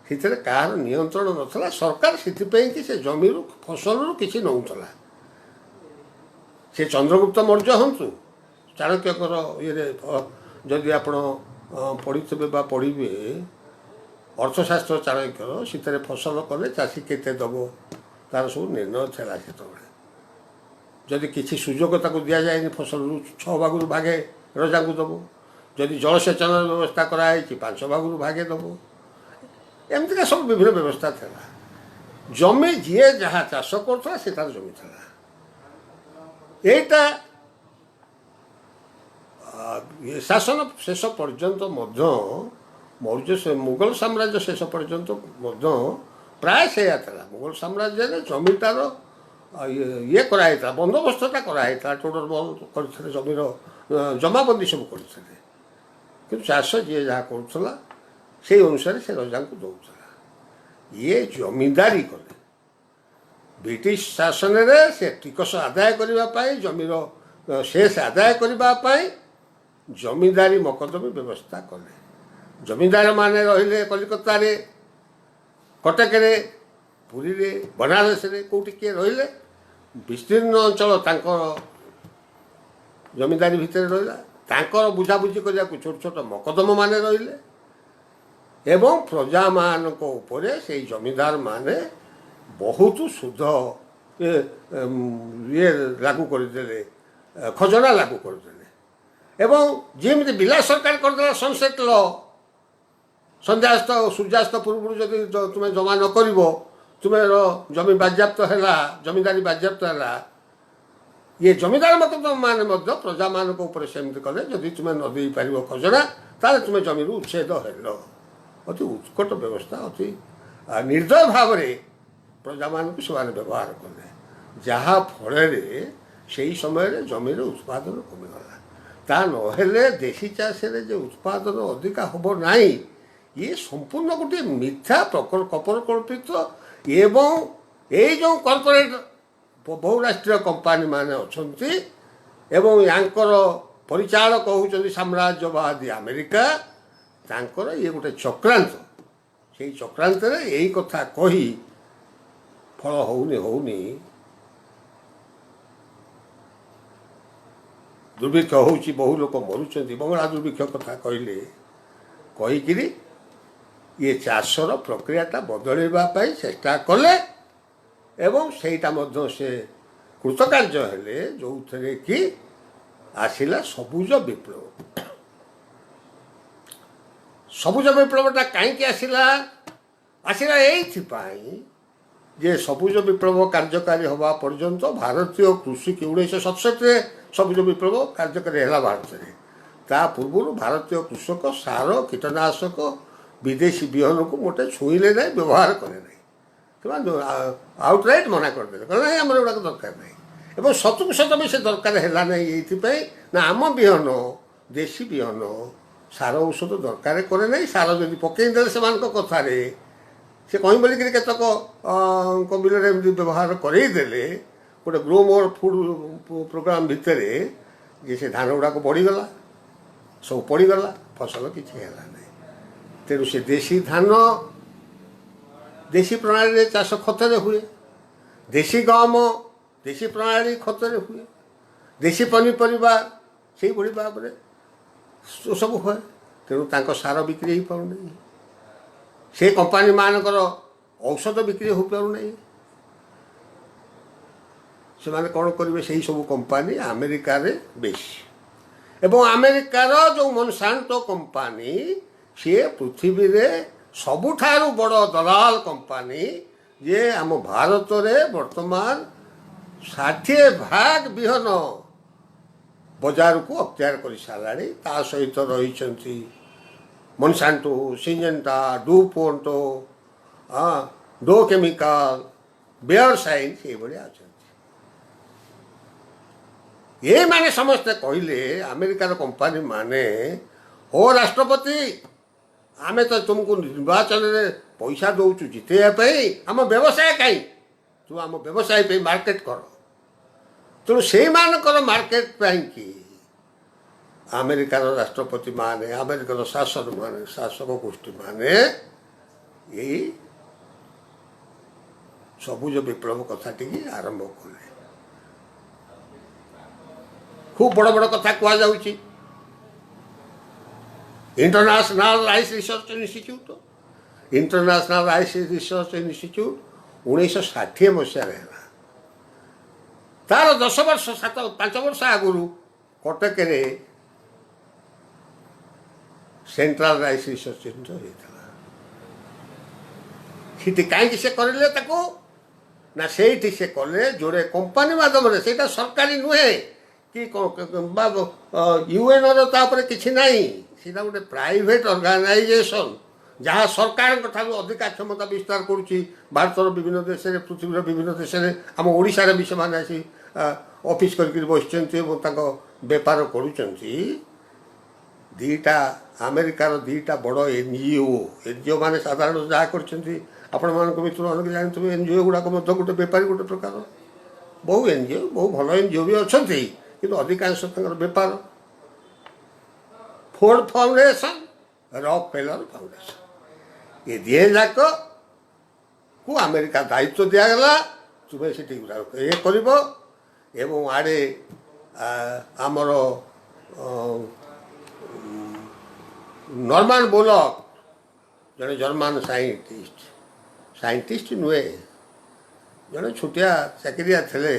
ସେଥିରେ କାହାର ନିୟନ୍ତ୍ରଣ ନଥିଲା। ସରକାର ସେଥିପାଇଁ କି ସେ ଜମିରୁ ଫସଲରୁ କିଛି ନେଉଥିଲା। ସେ ଚନ୍ଦ୍ରଗୁପ୍ତ ମୌର୍ଯ୍ୟ ହୁଅନ୍ତୁ, ଚାଣକ୍ୟଙ୍କର ଇଏରେ ଯଦି ଆପଣ ପଢ଼ିଥିବେ ବା ପଢ଼ିବେ ଅର୍ଥଶାସ୍ତ୍ର ଚାଣକ୍ୟର, ସେଥିରେ ଫସଲ କଲେ ଚାଷୀ କେତେ ଦେବ ତାର ସବୁ ନିର୍ଣ୍ଣୟ ଥିଲା। ସେତେବେଳେ ଯଦି କିଛି ସୁଯୋଗ ତାକୁ ଦିଆଯାଏନି ଫସଲରୁ 6 ଭାଗରୁ ଭାଗେ ରଜାଙ୍କୁ ଦେବ, ଯଦି ଜଳସେଚନର ବ୍ୟବସ୍ଥା କରାଯାଇଛି 5 ଭାଗରୁ ଭାଗେ ଦେବ, ଏମିତିକା ସବୁ ବିଭିନ୍ନ ବ୍ୟବସ୍ଥା ଥିଲା। ଜମି ଯିଏ ଯାହା ଚାଷ କରୁଥିଲା ସେ ତାର ଜମି ଥିଲା। ଏଇଟା ଶାସନ ଶେଷ ପର୍ଯ୍ୟନ୍ତ ମଧ୍ୟ ମୁଗଲ ସାମ୍ରାଜ୍ୟ ଶେଷ ପର୍ଯ୍ୟନ୍ତ ମଧ୍ୟ ପ୍ରାୟ ସେଇଆ ଥିଲା। ମୁଗଲ ସାମ୍ରାଜ୍ୟରେ ଜମିଟାର ଇଏ କରାହେଇଥିଲା, ବନ୍ଦୋବସ୍ତଟା କରାହେଇଥିଲା, ଟୋଡରମଲ କରିଥିଲେ, ଜମିର ଜମାବନ୍ଦୀ ସବୁ କରିଥିଲେ। କିନ୍ତୁ ଚାଷ ଯିଏ ଯାହା କରୁଥିଲା ସେଇ ଅନୁସାରେ ସେ ରଜାଙ୍କୁ ଦେଉଥିଲା। ଇଏ ଜମିଦାରୀ କଲେ। ବ୍ରିଟିଶ ଶାସନରେ ସେ ଟିକସ ଆଦାୟ କରିବା ପାଇଁ, ଜମିର ସେସ୍ ଆଦାୟ କରିବା ପାଇଁ ଜମିଦାରୀ ମକଦ୍ଦମୀ ବ୍ୟବସ୍ଥା କଲେ। ଜମିଦାରମାନେ ରହିଲେ କଲିକତାରେ, କଟକରେ, ପୁରୀରେ, ବନାରସରେ, କେଉଁଠି କିଏ ରହିଲେ, ବିସ୍ତୀର୍ଣ୍ଣ ଅଞ୍ଚଳ ତାଙ୍କର ଜମିଦାରୀ ଭିତରେ ରହିଲା। ତାଙ୍କର ବୁଝାବୁଝି କରିବାକୁ ଛୋଟ ଛୋଟ ମକଦ୍ଦମମାନେ ରହିଲେ ଏବଂ ପ୍ରଜାମାନଙ୍କ ଉପରେ ସେଇ ଜମିଦାରମାନେ ବହୁତ ସୁଧ ଇଏ ଲାଗୁ କରିଦେଲେ, ଖଜଣା ଲାଗୁ କରିଦେଲେ। ଏବଂ ଯେମିତି ବିଲାତ ସରକାର କରିଦେଲା ସନସେଟ୍ ଲ, ସନ୍ଧ୍ୟାସ୍ତ ସୂର୍ଯ୍ୟାସ୍ତ ପୂର୍ବରୁ ଯଦି ତୁମେ ଜମା ନ କରିବ ତୁମର ଜମି ବାଜ୍ୟାପ୍ତ ହେଲା, ଜମିଦାରୀ ବାଜ୍ୟାପ୍ତ ହେଲା। ଇଏ ଜମିଦାର ମାନେ ମଧ୍ୟ ପ୍ରଜାମାନଙ୍କ ଉପରେ ସେମିତି କଲେ, ଯଦି ତୁମେ ନ ଦେଇପାରିବ ଖଜଣା ତାହେଲେ ତୁମେ ଜମିରୁ ଉଚ୍ଛେଦ ହେଲ। ଅତି ଉତ୍କଟ ବ୍ୟବସ୍ଥା, ଅତି ନିର୍ଦ୍ଦୟ ଭାବରେ ପ୍ରଜାମାନଙ୍କୁ ସେମାନେ ବ୍ୟବହାର କଲେ, ଯାହା ଫଳରେ ସେହି ସମୟରେ ଜମିର ଉତ୍ପାଦନ କମିଗଲା। ତା ନହେଲେ ଦେଶୀ ଚାଷରେ ଯେ ଉତ୍ପାଦନ ଅଧିକା ହେବ ନାହିଁ, ଇଏ ସମ୍ପୂର୍ଣ୍ଣ ଗୋଟିଏ ମିଥ୍ୟା କପରକଳ୍ପିତ। ଏବଂ ଏଇ ଯେଉଁ କର୍ପୋରେଟ୍ ବହୁରାଷ୍ଟ୍ରୀୟ କମ୍ପାନୀମାନେ ଅଛନ୍ତି ଏବଂ ୟାଙ୍କର ପରିଚାଳକ ହେଉଛନ୍ତି ସାମ୍ରାଜ୍ୟବାଦୀ ଆମେରିକା, ତାଙ୍କର ଇଏ ଗୋଟେ ଚକ୍ରାନ୍ତ। ସେଇ ଚକ୍ରାନ୍ତରେ ଏଇ କଥା କହି ଫଳ ହଉନି ଦୁର୍ଭିକ୍ଷ ହେଉଛି, ବହୁ ଲୋକ ମରୁଛନ୍ତି, ବଙ୍ଗଳା ଦୁର୍ଭିକ୍ଷ କଥା କହିକିରି ଇଏ ଚାଷର ପ୍ରକ୍ରିୟାଟା ବଦଳାଇବା ପାଇଁ ଚେଷ୍ଟା କଲେ ଏବଂ ସେଇଟା ମଧ୍ୟ ସେ କୃତକାର୍ଯ୍ୟ ହେଲେ, ଯେଉଁଥିରେ କି ଆସିଲା ସବୁଜ ବିପ୍ଳବ। ସବୁଜ ବିପ୍ଳବଟା କାହିଁକି ଆସିଲା ଏଇଥିପାଇଁ ଯେ ସବୁଜ ବିପ୍ଳବ କାର୍ଯ୍ୟକାରୀ ହେବା ପର୍ଯ୍ୟନ୍ତ ଭାରତୀୟ କୃଷିକି 1967ରେ ସବୁଜ ବିପ୍ଳବ କାର୍ଯ୍ୟକାରୀ ହେଲା ଭାରତରେ। ତା ପୂର୍ବରୁ ଭାରତୀୟ କୃଷକ ସାର, କୀଟନାଶକ, ବିଦେଶୀ ବିହନକୁ ମୋଟେ ଛୁଇଁଲେ ନାହିଁ, ବ୍ୟବହାର କଲେ ନାହିଁ। ସେମାନେ ଆଉଟ୍ରାଇଟ୍ ମନା କରିଦେଲେ, କହିଲେ ନାହିଁ ଆମର ଏଗୁଡ଼ାକ ଦରକାର ନାହିଁ। ଏବଂ ସତକୁ ସତ ବି ସେ ଦରକାର ହେଲା ନାହିଁ। ଏଇଥିପାଇଁ ନା ଆମ ବିହନ, ଦେଶୀ ବିହନ, ସାର ଔଷଧ ଦରକାର କରେ ନାହିଁ। ସାର ଯଦି ପକାଇଦେଲେ ସେମାନଙ୍କ କଥାରେ, ସେ କହିଁ ବୋଲିକିରି କେତେକ ବିଲରେ ଏମିତି ବ୍ୟବହାର କରେଇଦେଲେ, ଗୋଟେ ଗ୍ରୋ ମୋର୍ ଫୁଡ୍ ପ୍ରୋଗ୍ରାମ ଭିତରେ ଯେ ସେ ଧାନ ଗୁଡ଼ାକ ବଢ଼ିଗଲା, ସବୁ ପଡ଼ିଗଲା, ଫସଲ କିଛି ହେଲା ନାହିଁ। ତେଣୁ ସେ ଦେଶୀ ଧାନ ଦେଶୀ ପ୍ରଣାଳୀରେ ଚାଷ ଖତରେ ହୁଏ, ଦେଶୀ ଗହମ ଦେଶୀ ପ୍ରଣାଳୀ ଖତରେ ହୁଏ, ଦେଶୀ ପନିପରିବା ସେଇଭଳି ଭାବରେ ସବୁ ହୁଏ। ତେଣୁ ତାଙ୍କ ସାର ବିକ୍ରି ହେଇପାରୁନାହିଁ, ସେ କମ୍ପାନୀମାନଙ୍କର ଔଷଧ ବିକ୍ରି ହୋଇପାରୁନାହିଁ। ସେମାନେ କ'ଣ କରିବେ ସେହି ସବୁ କମ୍ପାନୀ ଆମେରିକାରେ ବେଶୀ ଏବଂ ଆମେରିକାର ଯେଉଁ ମନସାଣ୍ଟୋ କମ୍ପାନୀ ସିଏ ପୃଥିବୀରେ ସବୁଠାରୁ ବଡ଼ ଦଲାଲ କମ୍ପାନୀ ଯେ ଆମ ଭାରତରେ ବର୍ତ୍ତମାନ 60% ବିହନ ବଜାରକୁ ଅକ୍ତିଆର କରିସାରିଲାଣି। ତା ସହିତ ରହିଛନ୍ତି Monsanto, Syngenta, ଡୁପୋଣ୍ଟୋ, do chemical, Beyer science ଏଇଭଳିଆ ଅଛନ୍ତି। ଏମାନେ ସମସ୍ତେ କହିଲେ ଆମେରିକାର କମ୍ପାନୀ ମାନେ ଓ ରାଷ୍ଟ୍ରପତି ଆମେ ତ ତୁମକୁ ନିର୍ବାଚନରେ ପଇସା ଦେଉଛୁ ଜିତେଇବା ପାଇଁ, ଆମ ବ୍ୟବସାୟ କାହିଁ, ତୁ ଆମ ବ୍ୟବସାୟ ପାଇଁ ମାର୍କେଟ କର। ତେଣୁ ସେଇମାନଙ୍କର ମାର୍କେଟ ପାଇଁକି ଆମେରିକାର ରାଷ୍ଟ୍ରପତି ମାନେ, ଆମେରିକାର ଶାସକ ଗୋଷ୍ଠୀ ମାନେ ଏଇ ସବୁଜ ବିପ୍ଳବ କଥାଟିକି ଆରମ୍ଭ କଲେ। ଖୁବ୍ ବଡ଼ ବଡ଼ କଥା କୁହାଯାଉଛି। ଇଣ୍ଟରନ୍ୟାସନାଲ ରାଇସ୍ ରିସର୍ଚ୍ଚ ଇନଷ୍ଟିଚ୍ୟୁଟ୍ 1960 ମସିହାରେ ହେଲା। ତାର 5 ବର୍ଷ ଆଗରୁ କଟକରେ ସେଣ୍ଟ୍ରାଲ ରାଇସ୍ ରିସର୍ଚ୍ଚ ସେଣ୍ଟର ହେଇଥିଲା। ସେଠି କାହିଁକି ସେ କରିଲେ ତାକୁ ନା ସେଇଠି ସେ କଲେ ଯୋଡ଼େ କମ୍ପାନୀ ମାଧ୍ୟମରେ, ସେଇଟା ସରକାରୀ ନୁହେଁ କି ୟୁଏନ୍ର ତାପରେ କିଛି ନାହିଁ, ସେଇଟା ଗୋଟେ ପ୍ରାଇଭେଟ୍ ଅର୍ଗାନାଇଜେସନ୍ ଯାହା ସରକାରଙ୍କ ଠାରୁ ଅଧିକା କ୍ଷମତା ବିସ୍ତାର କରୁଛି। ଭାରତର ବିଭିନ୍ନ ଦେଶରେ, ପୃଥିବୀର ବିଭିନ୍ନ ଦେଶରେ, ଆମ ଓଡ଼ିଶାରେ ବି ସେମାନେ ଆସି ଅଫିସ୍ କରିକି ବସିଛନ୍ତି ଏବଂ ତାଙ୍କ ବେପାର କରୁଛନ୍ତି। ଆମେରିକାର ଦୁଇଟା ବଡ଼ ଏନ୍ଜିଓ ମାନେ ସାଧାରଣତଃ ଯାହା କରିଛନ୍ତି, ଆପଣମାନଙ୍କ ଭିତରୁ ଅନେକ ଜାଣିଥିବେ, ଏନ୍ଜିଓ ଗୁଡ଼ାକ ମଧ୍ୟ ଗୋଟେ ବେପାରୀ ଗୋଟେ ପ୍ରକାର। ବହୁ ଏନ୍ଜିଓ, ବହୁ ଭଲ ଏନ୍ଜିଓ ବି ଅଛନ୍ତି, କିନ୍ତୁ ଅଧିକାଂଶ ତାଙ୍କର ବେପାର। ଫୋର୍ଡ ଫାଉଣ୍ଡେସନ୍, ରକଫେଲର ଫାଉଣ୍ଡେସନ୍, ଏ ଦୁଇ ଯାକକୁ ଆମେରିକା ଦାୟିତ୍ୱ ଦିଆଗଲା, ତୁମେ ସେଠି ଇଏ କରିବ। ଏବଂ ଆଡ଼େ ଆମର ନର୍ମାନ ବୋଲକ୍ ଜଣେ ଜର୍ମାନ ସାଇଣ୍ଟିଷ୍ଟ ନୁହେଁ, ଜଣେ ଛୋଟିଆ ଚାକିରିଆ ଥିଲେ,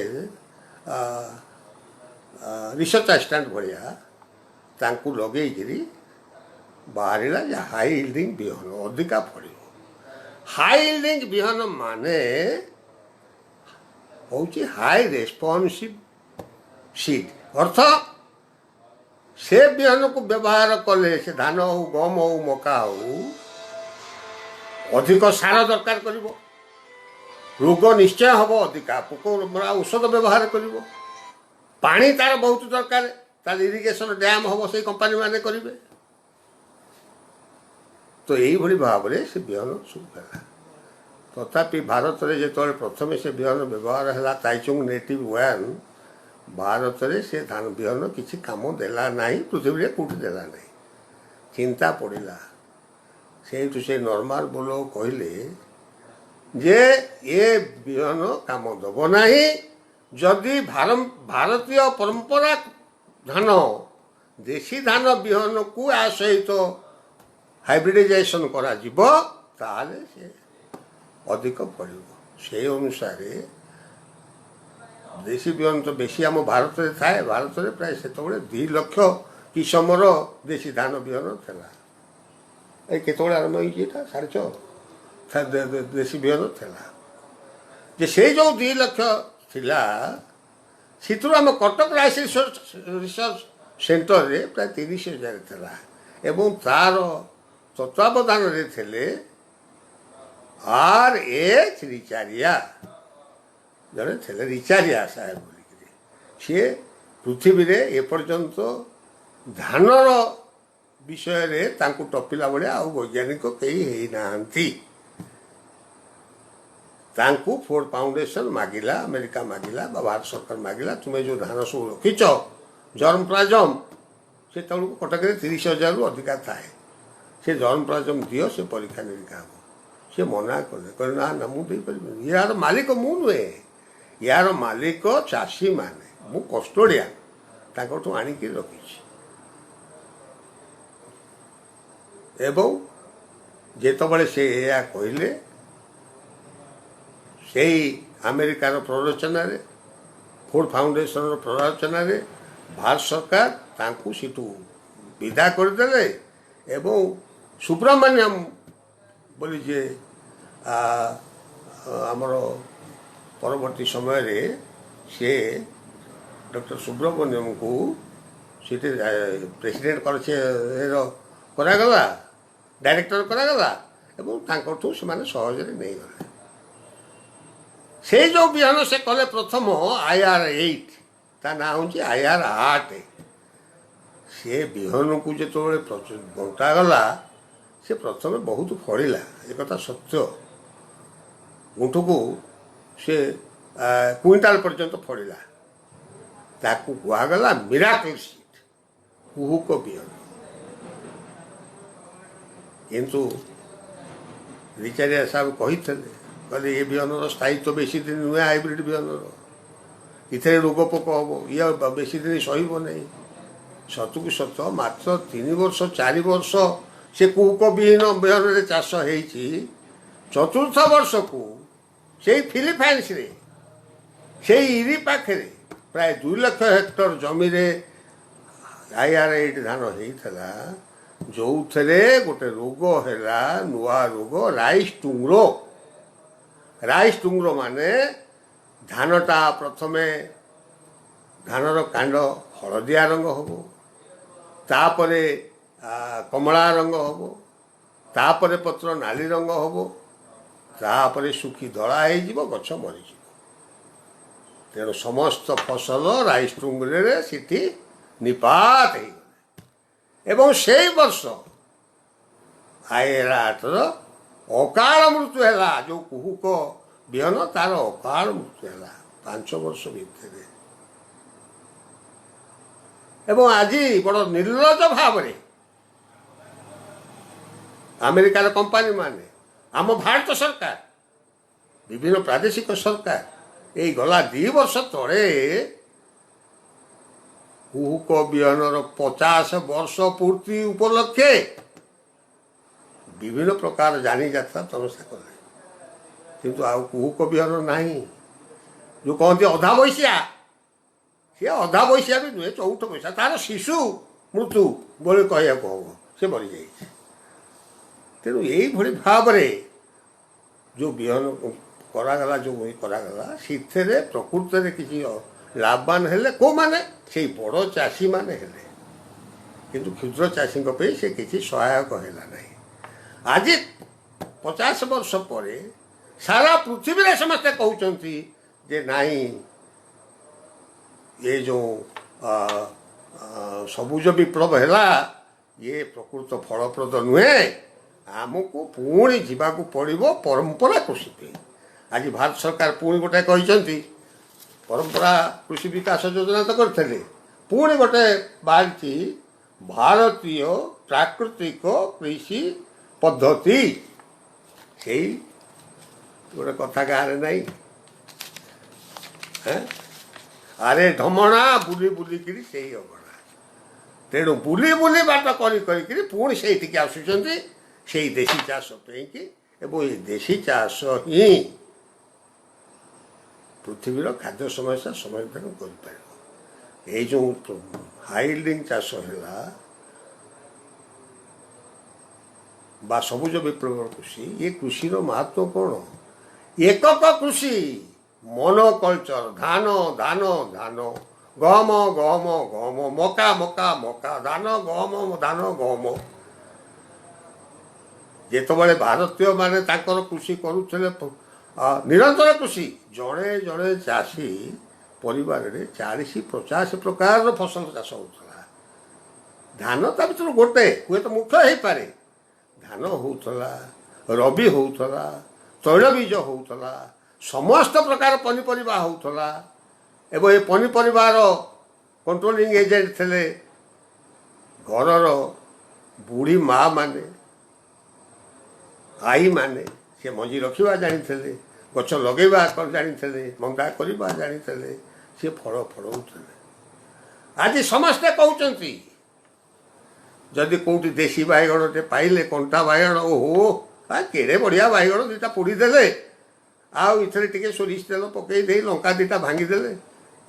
ରିସର୍ଚ୍ଚ ଆସିଷ୍ଟାଣ୍ଟ ଭଳିଆ, ତାଙ୍କୁ ଲଗେଇକିରି ବାହାରିଲା ଯେ ହାଇ ଇଲ୍ଡିଂ ବିହନ ଅଧିକା ଫଳିବ। ହାଇ ଇଲ୍ଡିଂ ବିହନ ମାନେ ହେଉଛି ହାଇ ରେସ୍ପନ୍ସିଭ୍ ସିଡ୍, ଅର୍ଥ ସେ ବିହନକୁ ବ୍ୟବହାର କଲେ, ସେ ଧାନ ହଉ, ଗହମ ହଉ, ମକା ହଉ, ଅଧିକ ସାର ଦରକାର କରିବ, ରୋଗ ନିଶ୍ଚୟ ହେବ, ଅଧିକା ପୋକ ମରା ଔଷଧ ବ୍ୟବହାର କରିବ, ପାଣି ତାର ବହୁତ ଦରକାର, ତାର ଇରିଗେସନ୍ ଡ୍ୟାମ୍ ହେବ, ସେଇ କମ୍ପାନୀ ମାନେ କରିବେ। ତ ଏଇଭଳି ଭାବରେ ସେ ବିହନ ସବୁ ହେଲା। ତଥାପି ଭାରତରେ ଯେତେବେଳେ ପ୍ରଥମେ ସେ ବିହନ ବ୍ୟବହାର ହେଲା, ତାଇଚୁଙ୍ଗ ନେଟିଭ୍ 1, ଭାରତରେ ସେ ଧାନ ବିହନ କିଛି କାମ ଦେଲା ନାହିଁ, ପୃଥିବୀରେ କେଉଁଠି ଦେଲା ନାହିଁ। ଚିନ୍ତା ପଡ଼ିଲା। ସେଇଠୁ ସେ ନର୍ମାନ ବୋଲକ୍ କହିଲେ ଯେ ଏ ବିହନ କାମ ଦେବ ନାହିଁ, ଯଦି ଭାରତୀୟ ପରମ୍ପରା ଧାନ, ଦେଶୀ ଧାନ ବିହନକୁ ଆ ସହିତ ହାଇବ୍ରିଡାଇଜେସନ୍ କରାଯିବ, ତାହେଲେ ସେ ଅଧିକ ଫଳିବ। ସେହି ଅନୁସାରେ ଦେଶୀ ବିହନ ତ ବେଶୀ ଆମ ଭାରତରେ ଥାଏ। ଭାରତରେ ପ୍ରାୟ ସେତେବେଳେ 2 ଲକ୍ଷ କିସମର ଦେଶୀ ଧାନ ବିହନ ଥିଲା। ଏଇ କେତେବେଳେ ଆରମ୍ଭ ହେଇଛି ଏଇଟା 6.5 ଦେଶୀ ବିହନ ଥିଲା। ଯେ ସେଇ ଯେଉଁ 2 ଲକ୍ଷ ଥିଲା, ସେଥିରୁ ଆମ କଟକ ରାଇସ୍ ରିସର୍ଚ୍ଚ ସେଣ୍ଟରରେ ପ୍ରାୟ 30,000 ଥିଲା ଏବଂ ତାର ତତ୍ତ୍ୱାବଧାନରେ ଥିଲେ R.H. ରିଚାରିଆ, ଜଣେ ଥିଲେ ରିଚାରିଆ ସାହେବ ବୋଲିକିରି। ସିଏ ପୃଥିବୀରେ ଏପର୍ଯ୍ୟନ୍ତ ଧାନର ବିଷୟରେ ତାଙ୍କୁ ଟପିଲା ଭଳିଆ ଆଉ ବୈଜ୍ଞାନିକ କେହି ହେଇନାହାନ୍ତି। ତାଙ୍କୁ ଫୋର୍ଡ ଫାଉଣ୍ଡେସନ୍ ମାଗିଲା, ଆମେରିକା ମାଗିଲା ବା ଭାରତ ସରକାର ମାଗିଲା, ତୁମେ ଯେଉଁ ଧାନ ସବୁ ରଖିଛ ଜର୍ମ ପ୍ଲାଜମ୍, ସେତେବେଳକୁ କଟକରେ 30,000ରୁ ଅଧିକା ଥାଏ, ସେ ଜର୍ମ ପ୍ଲାଜମ୍ ଦିଅ, ସେ ପରୀକ୍ଷା ନିରୀକ୍ଷା ହେବ। ସେ ମନା କଲେ, କହିଲେ ନା ମୁଁ ଦେଇପାରିବିନି, ୟାର ମାଲିକ ମୁଁ ନୁହେଁ, ୟାର ମାଲିକ ଚାଷୀମାନେ, ମୁଁ କଷ୍ଟୋଡ଼ିଆନ୍, ତାଙ୍କଠୁ ଆଣିକି ରଖିଛି। ଏବଂ ଯେତେବେଳେ ସେ ଏହା କହିଲେ, ସେଇ ଆମେରିକାର ପ୍ରରୋଚନାରେ ଫୋର୍ଡ ଫାଉଣ୍ଡେସନର ପ୍ରରୋଚନାରେ ଭାରତ ସରକାର ତାଙ୍କୁ ସେଠୁ ବିଦା କରିଦେଲେ ଏବଂ ସୁବ୍ରମଣ୍ୟମ ବୋଲି ଯିଏ ଆମର ପରବର୍ତ୍ତୀ ସମୟରେ ସେ ଡକ୍ଟର ସୁବ୍ରମଣ୍ୟମଙ୍କୁ ସେଠି ପ୍ରେସିଡେଣ୍ଟ କରାଗଲା, ଡାଇରେକ୍ଟର କରାଗଲା ଏବଂ ତାଙ୍କଠୁ ସେମାନେ ସହଜରେ ନେଇଗଲେ। ସେଇ ଯେଉଁ ବିହନ ସେ କଲେ ପ୍ରଥମ IR8, ତା ନାଁ ହେଉଛି IR8। ସେ ବିହନକୁ ଯେତେବେଳେ ବଣ୍ଟାଗଲା ସେ ପ୍ରଥମେ ବହୁତ ଫଳିଲା, ଏକଥା ସତ୍ୟ। ଗୁଣ୍ଠକୁ ସେ କୁଇଣ୍ଟାଲ ପର୍ଯ୍ୟନ୍ତ ଫଳିଲା। ତାକୁ କୁହାଗଲା ମିରାକଲ ସିଡ୍, କୁହୁକ ବିହନ। କିନ୍ତୁ ରିଚାରିଆ ସାହେବ କହିଥିଲେ, କହିଲେ ଏ ବିହନର ସ୍ଥାୟିତ୍ୱ ବେଶୀ ଦିନ ନୁହେଁ, ହାଇବ୍ରିଡ୍ ବିହନର ଏଥିରେ ରୋଗ ପୋକ ହେବ, ଇଏ ବେଶୀ ଦିନ ସହିବ ନାହିଁ। ସତକୁ ସତ ମାତ୍ର 3 ବର୍ଷ 4 ବର୍ଷ ସେ କୁହୁକ ବିହନରେ ଚାଷ ହେଇଛି। ଚତୁର୍ଥ ବର୍ଷକୁ ସେଇ ଫିଲିପାଇନ୍ସରେ ସେଇ ଇରି ପାଖରେ ପ୍ରାୟ 2 ଲକ୍ଷ ହେକ୍ଟର ଜମିରେ IR8 ଧାନ ହେଇଥିଲା, ଯେଉଁଥିରେ ଗୋଟେ ରୋଗ ହେଲା, ନୂଆ ରୋଗ ରାଇସ୍ ଟୁଙ୍ଗ୍ରୋ। ରାଇସ୍ ଟୁଙ୍ଗ୍ରୋ ମାନେ ଧାନଟା ପ୍ରଥମେ ଧାନର କାଣ୍ଡ ହଳଦିଆ ରଙ୍ଗ ହେବ, ତାପରେ କମଳା ରଙ୍ଗ ହେବ, ତାପରେ ପତ୍ର ନାଲି ରଙ୍ଗ ହେବ, ତାପରେ ଶୁଖି ଧଳା ହେଇଯିବ, ଗଛ ମରିଯିବ। ତେଣୁ ସମସ୍ତ ଫସଲ ରାଇସ୍ ଟୁଙ୍ଗ୍ରୋରେ ସେଠି ନିପାତ ହେଇଗଲେ ଏବଂ ସେଇ ବର୍ଷ IR8ର ଅକାଳ ମୃତ୍ୟୁ ହେଲା। ଯେଉଁ କୁହୁକ ବିହନ ତାର ଅକାଳ ମୃତ୍ୟୁ ହେଲା 5 ବର୍ଷ ଭିତରେ। ଏବଂ ଆଜି ବଡ଼ ନିର୍ଲଜ ଭାବରେ ଆମେରିକାର କମ୍ପାନୀମାନେ, ଆମ ଭାରତ ସରକାର, ବିଭିନ୍ନ ପ୍ରାଦେଶିକ ସରକାର ଏଇ ଗଲା 2 ବର୍ଷ ତଳେ କୁହୁକ ବିହନର 50 ବର୍ଷ ପୂର୍ତ୍ତି ଉପଲକ୍ଷେ ବିଭିନ୍ନ ପ୍ରକାର ଯାନିଯାତ୍ରା ତମସା କଲେ। କିନ୍ତୁ ଆଉ କୁହୁକ ବିହନ ନାହିଁ। ଯେଉଁ କହନ୍ତି ଅଧା ବୈଶିଆ, ସେ ଅଧା ବୈଶିଆ ବି ନୁହେଁ, ଚଉଠ ବୈଶା, ତାର ଶିଶୁ ମୃତ୍ୟୁ ବୋଲି କହିବାକୁ ହବ, ସେ ମରିଯାଇଛି। ତେଣୁ ଏଇଭଳି ଭାବରେ ଯେଉଁ ବିହନ କରାଗଲା, ଯେଉଁ କରାଗଲା, ସେଥିରେ ପ୍ରକୃତରେ କିଛି ଲାଭବାନ ହେଲେ କେଉଁମାନେ? ସେଇ ବଡ଼ ଚାଷୀମାନେ ହେଲେ, କିନ୍ତୁ କ୍ଷୁଦ୍ର ଚାଷୀଙ୍କ ପାଇଁ ସେ କିଛି ସହାୟକ ହେଲା ନାହିଁ। ଆଜି 50 ବର୍ଷ ପରେ ସାରା ପୃଥିବୀରେ ସମସ୍ତେ କହୁଛନ୍ତି ଯେ ନାହିଁ, ଏ ଯେଉଁ ସବୁଜ ବିପ୍ଳବ ହେଲା, ଇଏ ପ୍ରକୃତ ଫଳପ୍ରଦ ନୁହେଁ। ଆମକୁ ପୁଣି ଯିବାକୁ ପଡ଼ିବ ପରମ୍ପରା କୃଷି ପାଇଁ। ଆଜି ଭାରତ ସରକାର ପୁଣି ଗୋଟେ କହିଛନ୍ତି, ପରମ୍ପରା କୃଷି ବିକାଶ ଯୋଜନା ତ କରିଥିଲେ, ପୁଣି ଗୋଟେ ବାହାରିଛି ଭାରତୀୟ ପ୍ରାକୃତିକ କୃଷି ପଦ୍ଧତି। ସେଇ ଗୋଟେ କଥା ଗାଁରେ ନାହିଁ, ଆରେ ଢମଣା ବୁଲି ବୁଲିକିରି ସେଇ ଅଗଣା। ତେଣୁ ବୁଲି ବୁଲି ବାଟ କରିକିରି ପୁଣି ସେଇଠିକି ଆସୁଛନ୍ତି, ସେଇ ଦେଶୀ ଚାଷ ପାଇଁକି। ଏବଂ ଏଇ ଦେଶୀ ଚାଷ ହିଁ ପୃଥିବୀର ଖାଦ୍ୟ ସମସ୍ୟା ସମାଧାନ କରିପାରିବ। ଏଇ ଯେଉଁ ହାଇଲିଂ ଚାଷ ହେଲା ବା ସବୁଜ ବିପ୍ଳବ କୃଷି, ଏ କୃଷିର ମହତ୍ଵ କ'ଣ? ଏକକ କୃଷି, ମନୋକଲଚର, ଧାନ ଧାନ ଧାନ, ଗହମ ଗହମ ଗହମ, ମକା ମକା ମକା, ଧାନ ଗହମ ଧାନ ଗହମ। ଯେତେବେଳେ ଭାରତୀୟମାନେ ତାଙ୍କର କୃଷି କରୁଥିଲେ, ନିରନ୍ତର କୃଷି, ଜଣେ ଜଣେ ଚାଷୀ ପରିବାରରେ 40-50 ପ୍ରକାରର ଫସଲ ଚାଷ ହେଉଥିଲା। ଧାନ ତା ଭିତରୁ ଗୋଟେ, ହୁଏତ ମୁଖ୍ୟ ହେଇପାରେ। ଧାନ ହେଉଥିଲା, ରବି ହେଉଥିଲା, ତୈଳବୀଜ ହେଉଥିଲା, ସମସ୍ତ ପ୍ରକାର ପନିପରିବା ହେଉଥିଲା। ଏବଂ ଏ ପନିପରିବାର କଣ୍ଟ୍ରୋଲିଂ ଏଜେଣ୍ଟ ଥିଲେ ଘରର ବୁଢ଼ୀ ମା ମାନେ, ଆଈମାନେ। ସେ ମଞ୍ଜି ରଖିବା ଜାଣିଥିଲେ, ଗଛ ଲଗେଇବା ଜାଣିଥିଲେ, ମନ୍ଦା କରିବା ଜାଣିଥିଲେ, ସେ ଫଳ ଫଳଉଥିଲେ। ଆଜି ସମସ୍ତେ କହୁଛନ୍ତି, ଯଦି କେଉଁଠି ଦେଶୀ ବାଇଗଣଟେ ପାଇଲେ, କଣ୍ଟା ବାଇଗଣ, ଓହୋ କେଡ଼େ ବଢ଼ିଆ ବାଇଗଣ, ଦୁଇଟା ପୋଡ଼ି ଦେଲେ, ଆଉ ଏଥିରେ ଟିକେ ସୋରିଷ ତେଲ ପକାଇ ଦେଇ ଲଙ୍କା ଦୁଇଟା ଭାଙ୍ଗିଦେଲେ,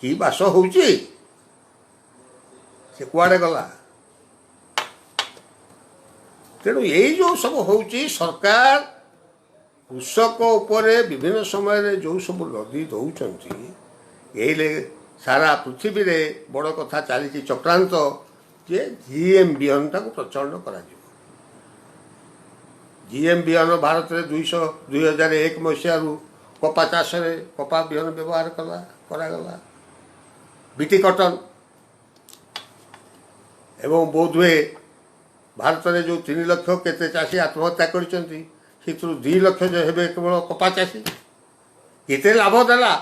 କି ବାସ ହେଉଛି ସେ କୁଆଡ଼େ ଗଲା। ତେଣୁ ଏଇ ଯେଉଁ ସବୁ ହେଉଛି ସରକାର କୃଷକ ଉପରେ ବିଭିନ୍ନ ସମୟରେ ଯେଉଁ ସବୁ ଲଦି ଦେଉଛନ୍ତି, ଏଇଲେ ସାରା ପୃଥିବୀରେ ବଡ଼ କଥା ଚାଲିଛି ଚକ୍ରାନ୍ତ ଯେ GM ବିହନଟାକୁ ପ୍ରଚଳନ କରାଯିବ। GM ବିହନ ଭାରତରେ 2001 ମସିହାରୁ କପା ଚାଷରେ କପା ବିହନ ବ୍ୟବହାର କରାଗଲା। ବିଟି କଟନ ଏବଂ ବୋଧହୁଏ ଭାରତରେ ଯେଉଁ 3 ଲକ୍ଷ କେତେ ଚାଷୀ ଆତ୍ମହତ୍ୟା କରିଛନ୍ତି, ସେଥିରୁ 2 ଲକ୍ଷ ହେବେ କେବଳ କପା ଚାଷୀ। କେତେ ଲାଭ ଦେଲା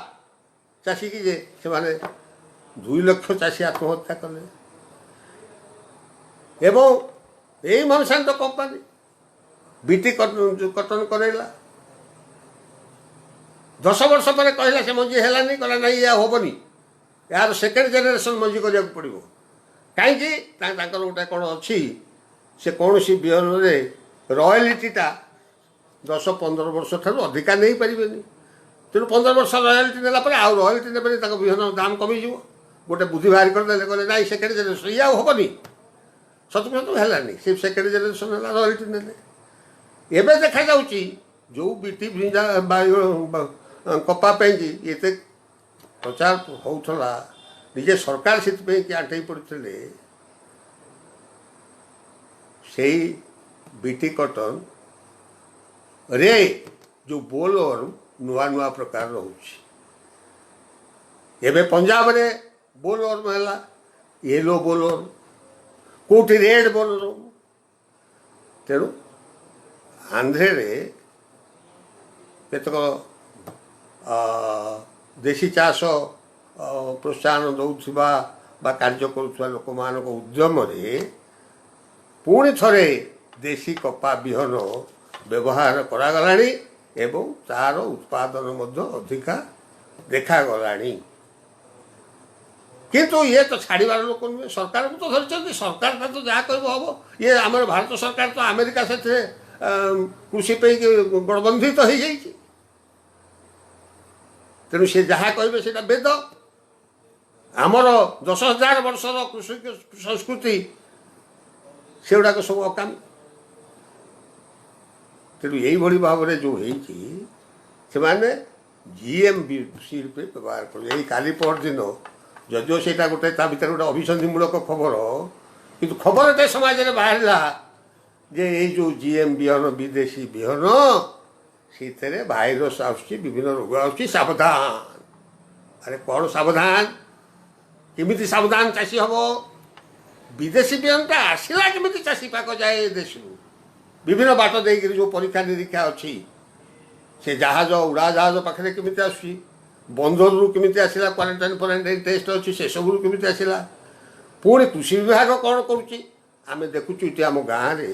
ଚାଷୀକି ଯେ ସେମାନେ 2 ଲକ୍ଷ ଚାଷୀ ଆତ୍ମହତ୍ୟା କଲେ। ଏବଂ ଏଇ ମନସାଣ୍ଟୋ କମ୍ପାନୀ ବିଟି କଟନ କରାଇଲା। 10 ବର୍ଷ ପରେ କହିଲା ସେ ମଞ୍ଜି ହେଲାନି, କହିଲା ନାଇଁ ଏହା ହେବନି, ଏହାର ସେକେଣ୍ଡ ଜେନେରେସନ୍ ମଞ୍ଜି କରିବାକୁ ପଡ଼ିବ। କାହିଁକି? ତାଙ୍କର ଗୋଟେ କ'ଣ ଅଛି, ସେ କୌଣସି ବିହନରେ ରୟାଲିଟିଟା 10-15 ବର୍ଷ ଠାରୁ ଅଧିକା ନେଇପାରିବେନି। ତେଣୁ 15 ବର୍ଷ ରୟାଲିଟି ନେଲା ପରେ ଆଉ ରୟାଲିଟି ନେବେନି, ତାଙ୍କ ବିହନ ଦାମ କମିଯିବ। ଗୋଟେ ବୁଦ୍ଧି ବାହାରି କରିଦେଲେ, କହିଲେ ନାଇଁ ସେକେଣ୍ଡ ଜେନେରେସନ୍ ଇଏ ଆଉ ହେବନି। ସତକୁ ହେଲାନି, ସେ ସେକେଣ୍ଡ ଜେନେରେସନ୍ ହେଲା, ରୟାଲିଟି ନେଲେ। ଏବେ ଦେଖାଯାଉଛି ଯେଉଁ ବିଟି କପା ପାଇଁକି ଏତେ ପ୍ରଚାର ହେଉଥିଲା, ନିଜେ ସରକାର ସେଥିପାଇଁ କି ଆଣ୍ଠେଇ ପଡ଼ିଥିଲେ। ସେଇ ବିଟି କଟନରେ ଯେଉଁ ବୋଲର ନୂଆ ପ୍ରକାର ରହୁଛି। ଏବେ ପଞ୍ଜାବରେ ବୋଲର ହେଲା ୟେଲୋ ବୋଲର, କେଉଁଠି ରେଡ୍ ବୋଲର। ତେଣୁ ଆନ୍ଧ୍ରରେ କେତେକ ଦେଶୀ ଚାଷ ପ୍ରୋତ୍ସାହନ ଦେଉଥିବା ବା କାର୍ଯ୍ୟ କରୁଥିବା ଲୋକମାନଙ୍କ ଉଦ୍ୟମରେ ପୁଣି ଥରେ ଦେଶୀ କପା ବିହନ ବ୍ୟବହାର କରାଗଲାଣି ଏବଂ ତା'ର ଉତ୍ପାଦନ ମଧ୍ୟ ଅଧିକା ଦେଖାଗଲାଣି। କିନ୍ତୁ ଇଏ ତ ଛାଡ଼ିବାର ଲୋକ ନୁହେଁ, ସରକାରକୁ ତ ଧରିଛନ୍ତି। ସରକାର ତ ଯାହା କହିବ ହେବ। ଇଏ ଆମର ଭାରତ ସରକାର ତ ଆମେରିକା ସେଥିରେ କୃଷି ପାଇଁ ଗଡ଼ବନ୍ଧିତ ହେଇଯାଇଛି। ତେଣୁ ସେ ଯାହା କହିବେ ସେଇଟା ବେଦ। ଆମର 10,000 ବର୍ଷର କୃଷି ସଂସ୍କୃତି ସେଗୁଡ଼ାକ ସବୁ ଅକାମୀ। ତେଣୁ ଏଇଭଳି ଭାବରେ ଯେଉଁ ହେଇଛି, ସେମାନେ GM ସିଡ୍ ବ୍ୟବହାର କଲେ। ଏଇ କାଲି ପରଦିନ ଯଦିଓ ସେଇଟା ଗୋଟେ ତା ଭିତରେ ଗୋଟେ ଅଭିସନ୍ଧିମୂଳକ ଖବର, କିନ୍ତୁ ଖବରଟେ ସମାଜରେ ବାହାରିଲା ଯେ ଏଇ ଯେଉଁ GM ବିହନ, ବିଦେଶୀ ବିହନ, ସେଥିରେ ଭାଇରସ୍ ଆସୁଛି, ବିଭିନ୍ନ ରୋଗ ଆସୁଛି, ସାବଧାନ। ଆରେ କ'ଣ ସାବଧାନ? କେମିତି ସାବଧାନ ଚାଷୀ ହେବ? ବିଦେଶୀ ବିହନଟା ଆସିଲା କେମିତି ଚାଷୀ ପାଖ ଯାଏ ଏ ଦେଶରୁ? ବିଭିନ୍ନ ବାଟ ଦେଇକରି ଯେଉଁ ପରୀକ୍ଷା ନିରୀକ୍ଷା ଅଛି, ସେ ଜାହାଜ ଉଡ଼ାଜାହାଜ ପାଖରେ କେମିତି ଆସୁଛି, ବନ୍ଦରରୁ କେମିତି ଆସିଲା, କ୍ୱାରେଣ୍ଟାଇନ୍ ଟେଷ୍ଟ ଅଛି, ସେସବୁରୁ କେମିତି ଆସିଲା। ପୁଣି କୃଷି ବିଭାଗ କ'ଣ କରୁଛି? ଆମେ ଦେଖୁଛୁ ଏଠି ଆମ ଗାଁରେ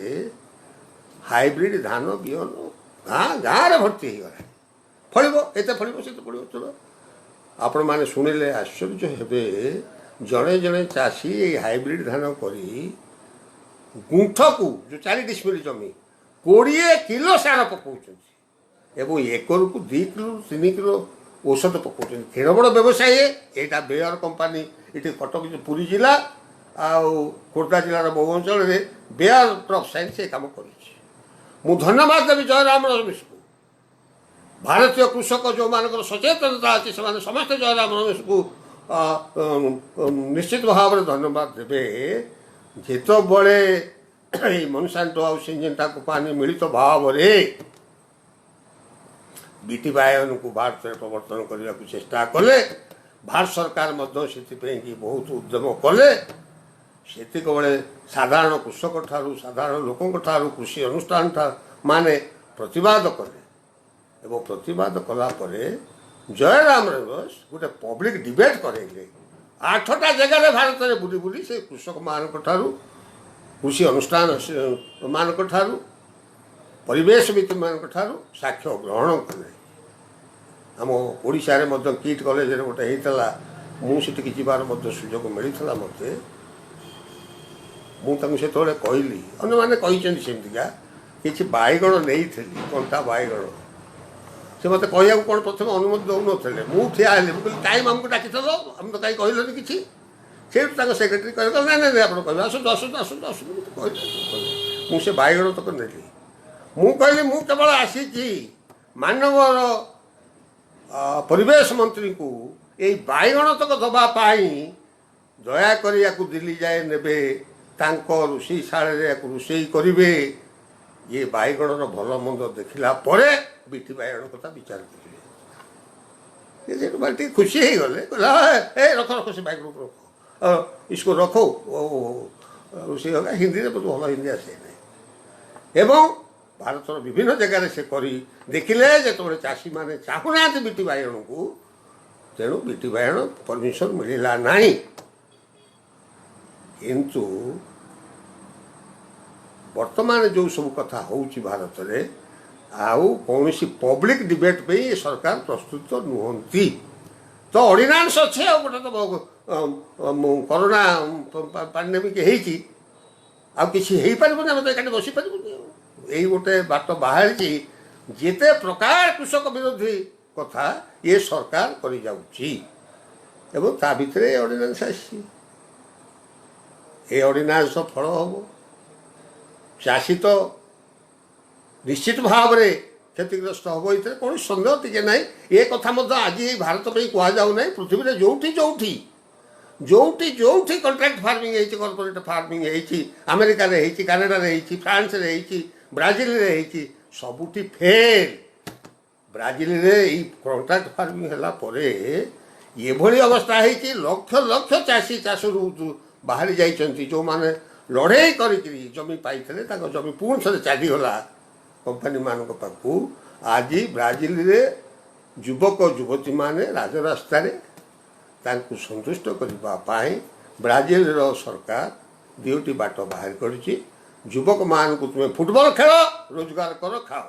ହାଇବ୍ରିଡ଼ ଧାନ ବିହନ ଗାଁରେ ଭର୍ତ୍ତି ହେଇଗଲାଣି। ଫଳିବ, ଏତେ ଫଳିବ, ସେତେ ଫଳିବ। ଚलो ଆପଣମାନେ ଶୁଣିଲେ ଆଶ୍ଚର୍ଯ୍ୟ ହେବେ। ଜଣେ ଜଣେ ଚାଷୀ ଏଇ ହାଇବ୍ରିଡ଼ ଧାନ କରି ଗୁଣ୍ଠକୁ ଯେଉଁ 4 ଡିସିମିଲ୍ ଜମି 20 କିଲୋ ସାର ପକାଉଛନ୍ତି ଏବଂ ଏକରକୁ 2 କିଲୋ 3 କିଲୋ ଔଷଧ ପକାଉଛନ୍ତି। କେଡ଼େ ବଡ଼ ବ୍ୟବସାୟୀ! ଏଇଟା ବେୟର କମ୍ପାନୀ ଏଠି କଟକ ପୁରୀ ଜିଲ୍ଲା ଆଉ ଖୋର୍ଦ୍ଧା ଜିଲ୍ଲାର ବହୁ ଅଞ୍ଚଳରେ ବେୟର କ୍ରପ୍ ସାଇନ୍ସ ଏ କାମ କରିଛି। ମୁଁ ଧନ୍ୟବାଦ ଦେବି ଜୟରାମ ରମେଶକୁ। ଭାରତୀୟ କୃଷକ ଯେଉଁମାନଙ୍କର ସଚେତନତା ଅଛି, ସେମାନେ ସମସ୍ତେ ଜୟରାମ ରମେଶକୁ ନିଶ୍ଚିତ ଭାବରେ ଧନ୍ୟବାଦ ଦେବେ। ଯେତେବେଳେ ଏଇ ମନସାଣ୍ଟୋ ଆଉ ସିଞ୍ଜେଣ୍ଟା କମ୍ପାନୀ ମିଳିତ ଭାବରେ ବିଟି ବାୟନକୁ ଭାରତରେ ପ୍ରବର୍ତ୍ତନ କରିବାକୁ ଚେଷ୍ଟା କଲେ, ଭାରତ ସରକାର ମଧ୍ୟ ସେଥିପାଇଁ କି ବହୁତ ଉଦ୍ୟମ କଲେ। ସେତିକବେଳେ ସାଧାରଣ କୃଷକ ଠାରୁ, ସାଧାରଣ ଲୋକଙ୍କ ଠାରୁ, କୃଷି ଅନୁଷ୍ଠାନ ମାନେ ପ୍ରତିବାଦ କଲେ ଏବଂ ପ୍ରତିବାଦ କଲା ପରେ ଜୟରାମ ରମେଶ ଗୋଟେ ପବ୍ଲିକ୍ ଡିବେଟ୍ କରେଇଲେ। 8ଟା ଜାଗାରେ ଭାରତରେ ବୁଲି ବୁଲି ସେ କୃଷକମାନଙ୍କ ଠାରୁ, କୃଷି ଅନୁଷ୍ଠାନ ମାନଙ୍କ ଠାରୁ, ପରିବେଶବିତ୍ମାନଙ୍କ ଠାରୁ ସାକ୍ଷ୍ୟ ଗ୍ରହଣ କଲେ। ଆମ ଓଡ଼ିଶାରେ ମଧ୍ୟ କିଟ୍ କଲେଜରେ ଗୋଟେ ହେଇଥିଲା, ମୁଁ ସେଠିକି ଯିବାର ମଧ୍ୟ ସୁଯୋଗ ମିଳିଥିଲା ମୋତେ। ମୁଁ ତାଙ୍କୁ ସେତେବେଳେ କହିଲି, ଅନ୍ୟମାନେ କହିଛନ୍ତି ସେମିତିକା, କିଛି ବାଇଗଣ ନେଇଥିଲି, କଣ୍ଟା ବାଇଗଣ। से ମୋତେ କହିବାକୁ କ'ଣ ପ୍ରଥମେ ଅନୁମତି ଦେଉନଥିଲେ। ମୁଁ ଠିଆ ହେଲି, ମୁଁ କହିଲି ଟାଇମ୍ ଆମକୁ ଡାକିଥିଲ, ଆମେ ତ କାହିଁ କହିଲନି କିଛି। ସେଇଠୁ ତାଙ୍କ ସେକ୍ରେଟାରୀ କହିଲେ ନାଇଁ ନାଇଁ ଆପଣ କହିବେ ଆସନ୍ତୁ ଆସନ୍ତୁ ଆସନ୍ତୁ ଆସନ୍ତୁ ମୋତେ କହିଲେ। ମୁଁ ସେ ବାଇଗଣ ତକ ନେଲି। ମୁଁ କହିଲି ମୁଁ କେବଳ ଆସିଛି ମାନବର ପରିବେଶ ମନ୍ତ୍ରୀଙ୍କୁ ଏଇ ବାଇଗଣ ତକ ଦେବା ପାଇଁ, ଦୟାକରି ୟାକୁ ଦିଲ୍ଲୀ ଯାଏ ନେବେ, ତାଙ୍କ ରୋଷେଇଶାଳରେ ୟାକୁ ରୋଷେଇ କରିବେ। ଇଏ ବାଇଗଣର ଭଲ ମନ୍ଦ ଦେଖିଲା ପରେ ବିଟି ବାଇଗଣ କଥା ବିଚାର କରିବେ। ସେଠୁ ଭାଇ ଟିକେ ଖୁସି ହେଇଗଲେ, କହିଲା ଏ ରଖ ରଖ ସେ ବାଇଗଣକୁ ରଖ, इसको रखो ରୋଷେଇ ହେଲା। ହିନ୍ଦୀରେ ବହୁତ ଭଲ ହିନ୍ଦୀ ଆସେ ନାହିଁ। ଏବଂ ଭାରତର ବିଭିନ୍ନ ଜାଗାରେ ସେ କରି ଦେଖିଲେ ଯେତେବେଳେ ଚାଷୀମାନେ ଚାହୁଁନାହାନ୍ତି ବିଟି ବାଇଗଣକୁ, ତେଣୁ ବିଟି ବାଇଗଣ ପରମିଶନ ମିଳିଲା ନାହିଁ। କିନ୍ତୁ ବର୍ତ୍ତମାନ ଯେଉଁ ସବୁ କଥା ହେଉଛି ଭାରତରେ, ଆଉ କୌଣସି ପବ୍ଲିକ ଡିବେଟ୍ ପାଇଁ ଏ ସରକାର ପ୍ରସ୍ତୁତ ନୁହନ୍ତି। ତ ଅର୍ଡ଼ିନାନ୍ସ ଅଛି, ଆଉ ଗୋଟେ ତ କରୋନା ପାଣ୍ଡେମିକ ହେଇଛି, ଆଉ କିଛି ହେଇପାରିବନି, ଆମେ ତ ଏକାଠି ବସିପାରିବୁନି। ଏଇ ଗୋଟେ ବାଟ ବାହାରିଛି, ଯେତେ ପ୍ରକାର କୃଷକ ବିରୋଧୀ କଥା ଏ ସରକାର କରିଯାଉଛି ଏବଂ ତା ଭିତରେ ଏ ଅର୍ଡ଼ିନାନ୍ସ ଆସିଛି। ଏ ଅର୍ଡ଼ିନାନ୍ସ ଫଳ ହେବ, ଚାଷୀ ତ ନିଶ୍ଚିତ ଭାବରେ କ୍ଷତିଗ୍ରସ୍ତ ହେବ, ଏଥିରେ କୌଣସି ସନ୍ଦେହ ଟିକେ ନାହିଁ। ଏ କଥା ମଧ୍ୟ ଆଜି ଏଇ ଭାରତ ପାଇଁ କୁହାଯାଉ ନାହିଁ। ପୃଥିବୀରେ ଯେଉଁଠି ଯେଉଁଠି ଯେଉଁଠି ଯେଉଁଠି କଣ୍ଟ୍ରାକ୍ଟ ଫାର୍ମିଂ ହେଇଛି, କର୍ପୋରେଟ୍ ଫାର୍ମିଂ ହେଇଛି, ଆମେରିକାରେ ହେଇଛି, କାନାଡ଼ାରେ ହେଇଛି, ଫ୍ରାନ୍ସରେ ହେଇଛି, ବ୍ରାଜିଲରେ ହେଇଛି, ସବୁଠି ଫେଲ୍। ବ୍ରାଜିଲରେ ଏଇ କଣ୍ଟ୍ରାକ୍ଟ ଫାର୍ମିଂ ହେଲା ପରେ ଏଭଳି ଅବସ୍ଥା ହେଇଛି, ଲକ୍ଷ ଲକ୍ଷ ଚାଷୀ ଚାଷରୁ ବାହାରି ଯାଇଛନ୍ତି। ଯେଉଁମାନେ ଲଢ଼େଇ କରିକିରି ଜମି ପାଇଥିଲେ, ତାଙ୍କ ଜମି ପୁଣି ଥରେ ଚାଲିଗଲା କମ୍ପାନୀମାନଙ୍କ ପାଖକୁ। ଆଜି ବ୍ରାଜିଲରେ ଯୁବକ ଯୁବତୀମାନେ ରାଜରାସ୍ତାରେ ତାଙ୍କୁ ସନ୍ତୁଷ୍ଟ କରିବା ପାଇଁ ବ୍ରାଜିଲର ସରକାର ଦୁଇଟି ବାଟ ବାହାର କରିଛି। ଯୁବକମାନଙ୍କୁ ତୁମେ ଫୁଟବଲ ଖେଳ, ରୋଜଗାର କର, ଖାଅ।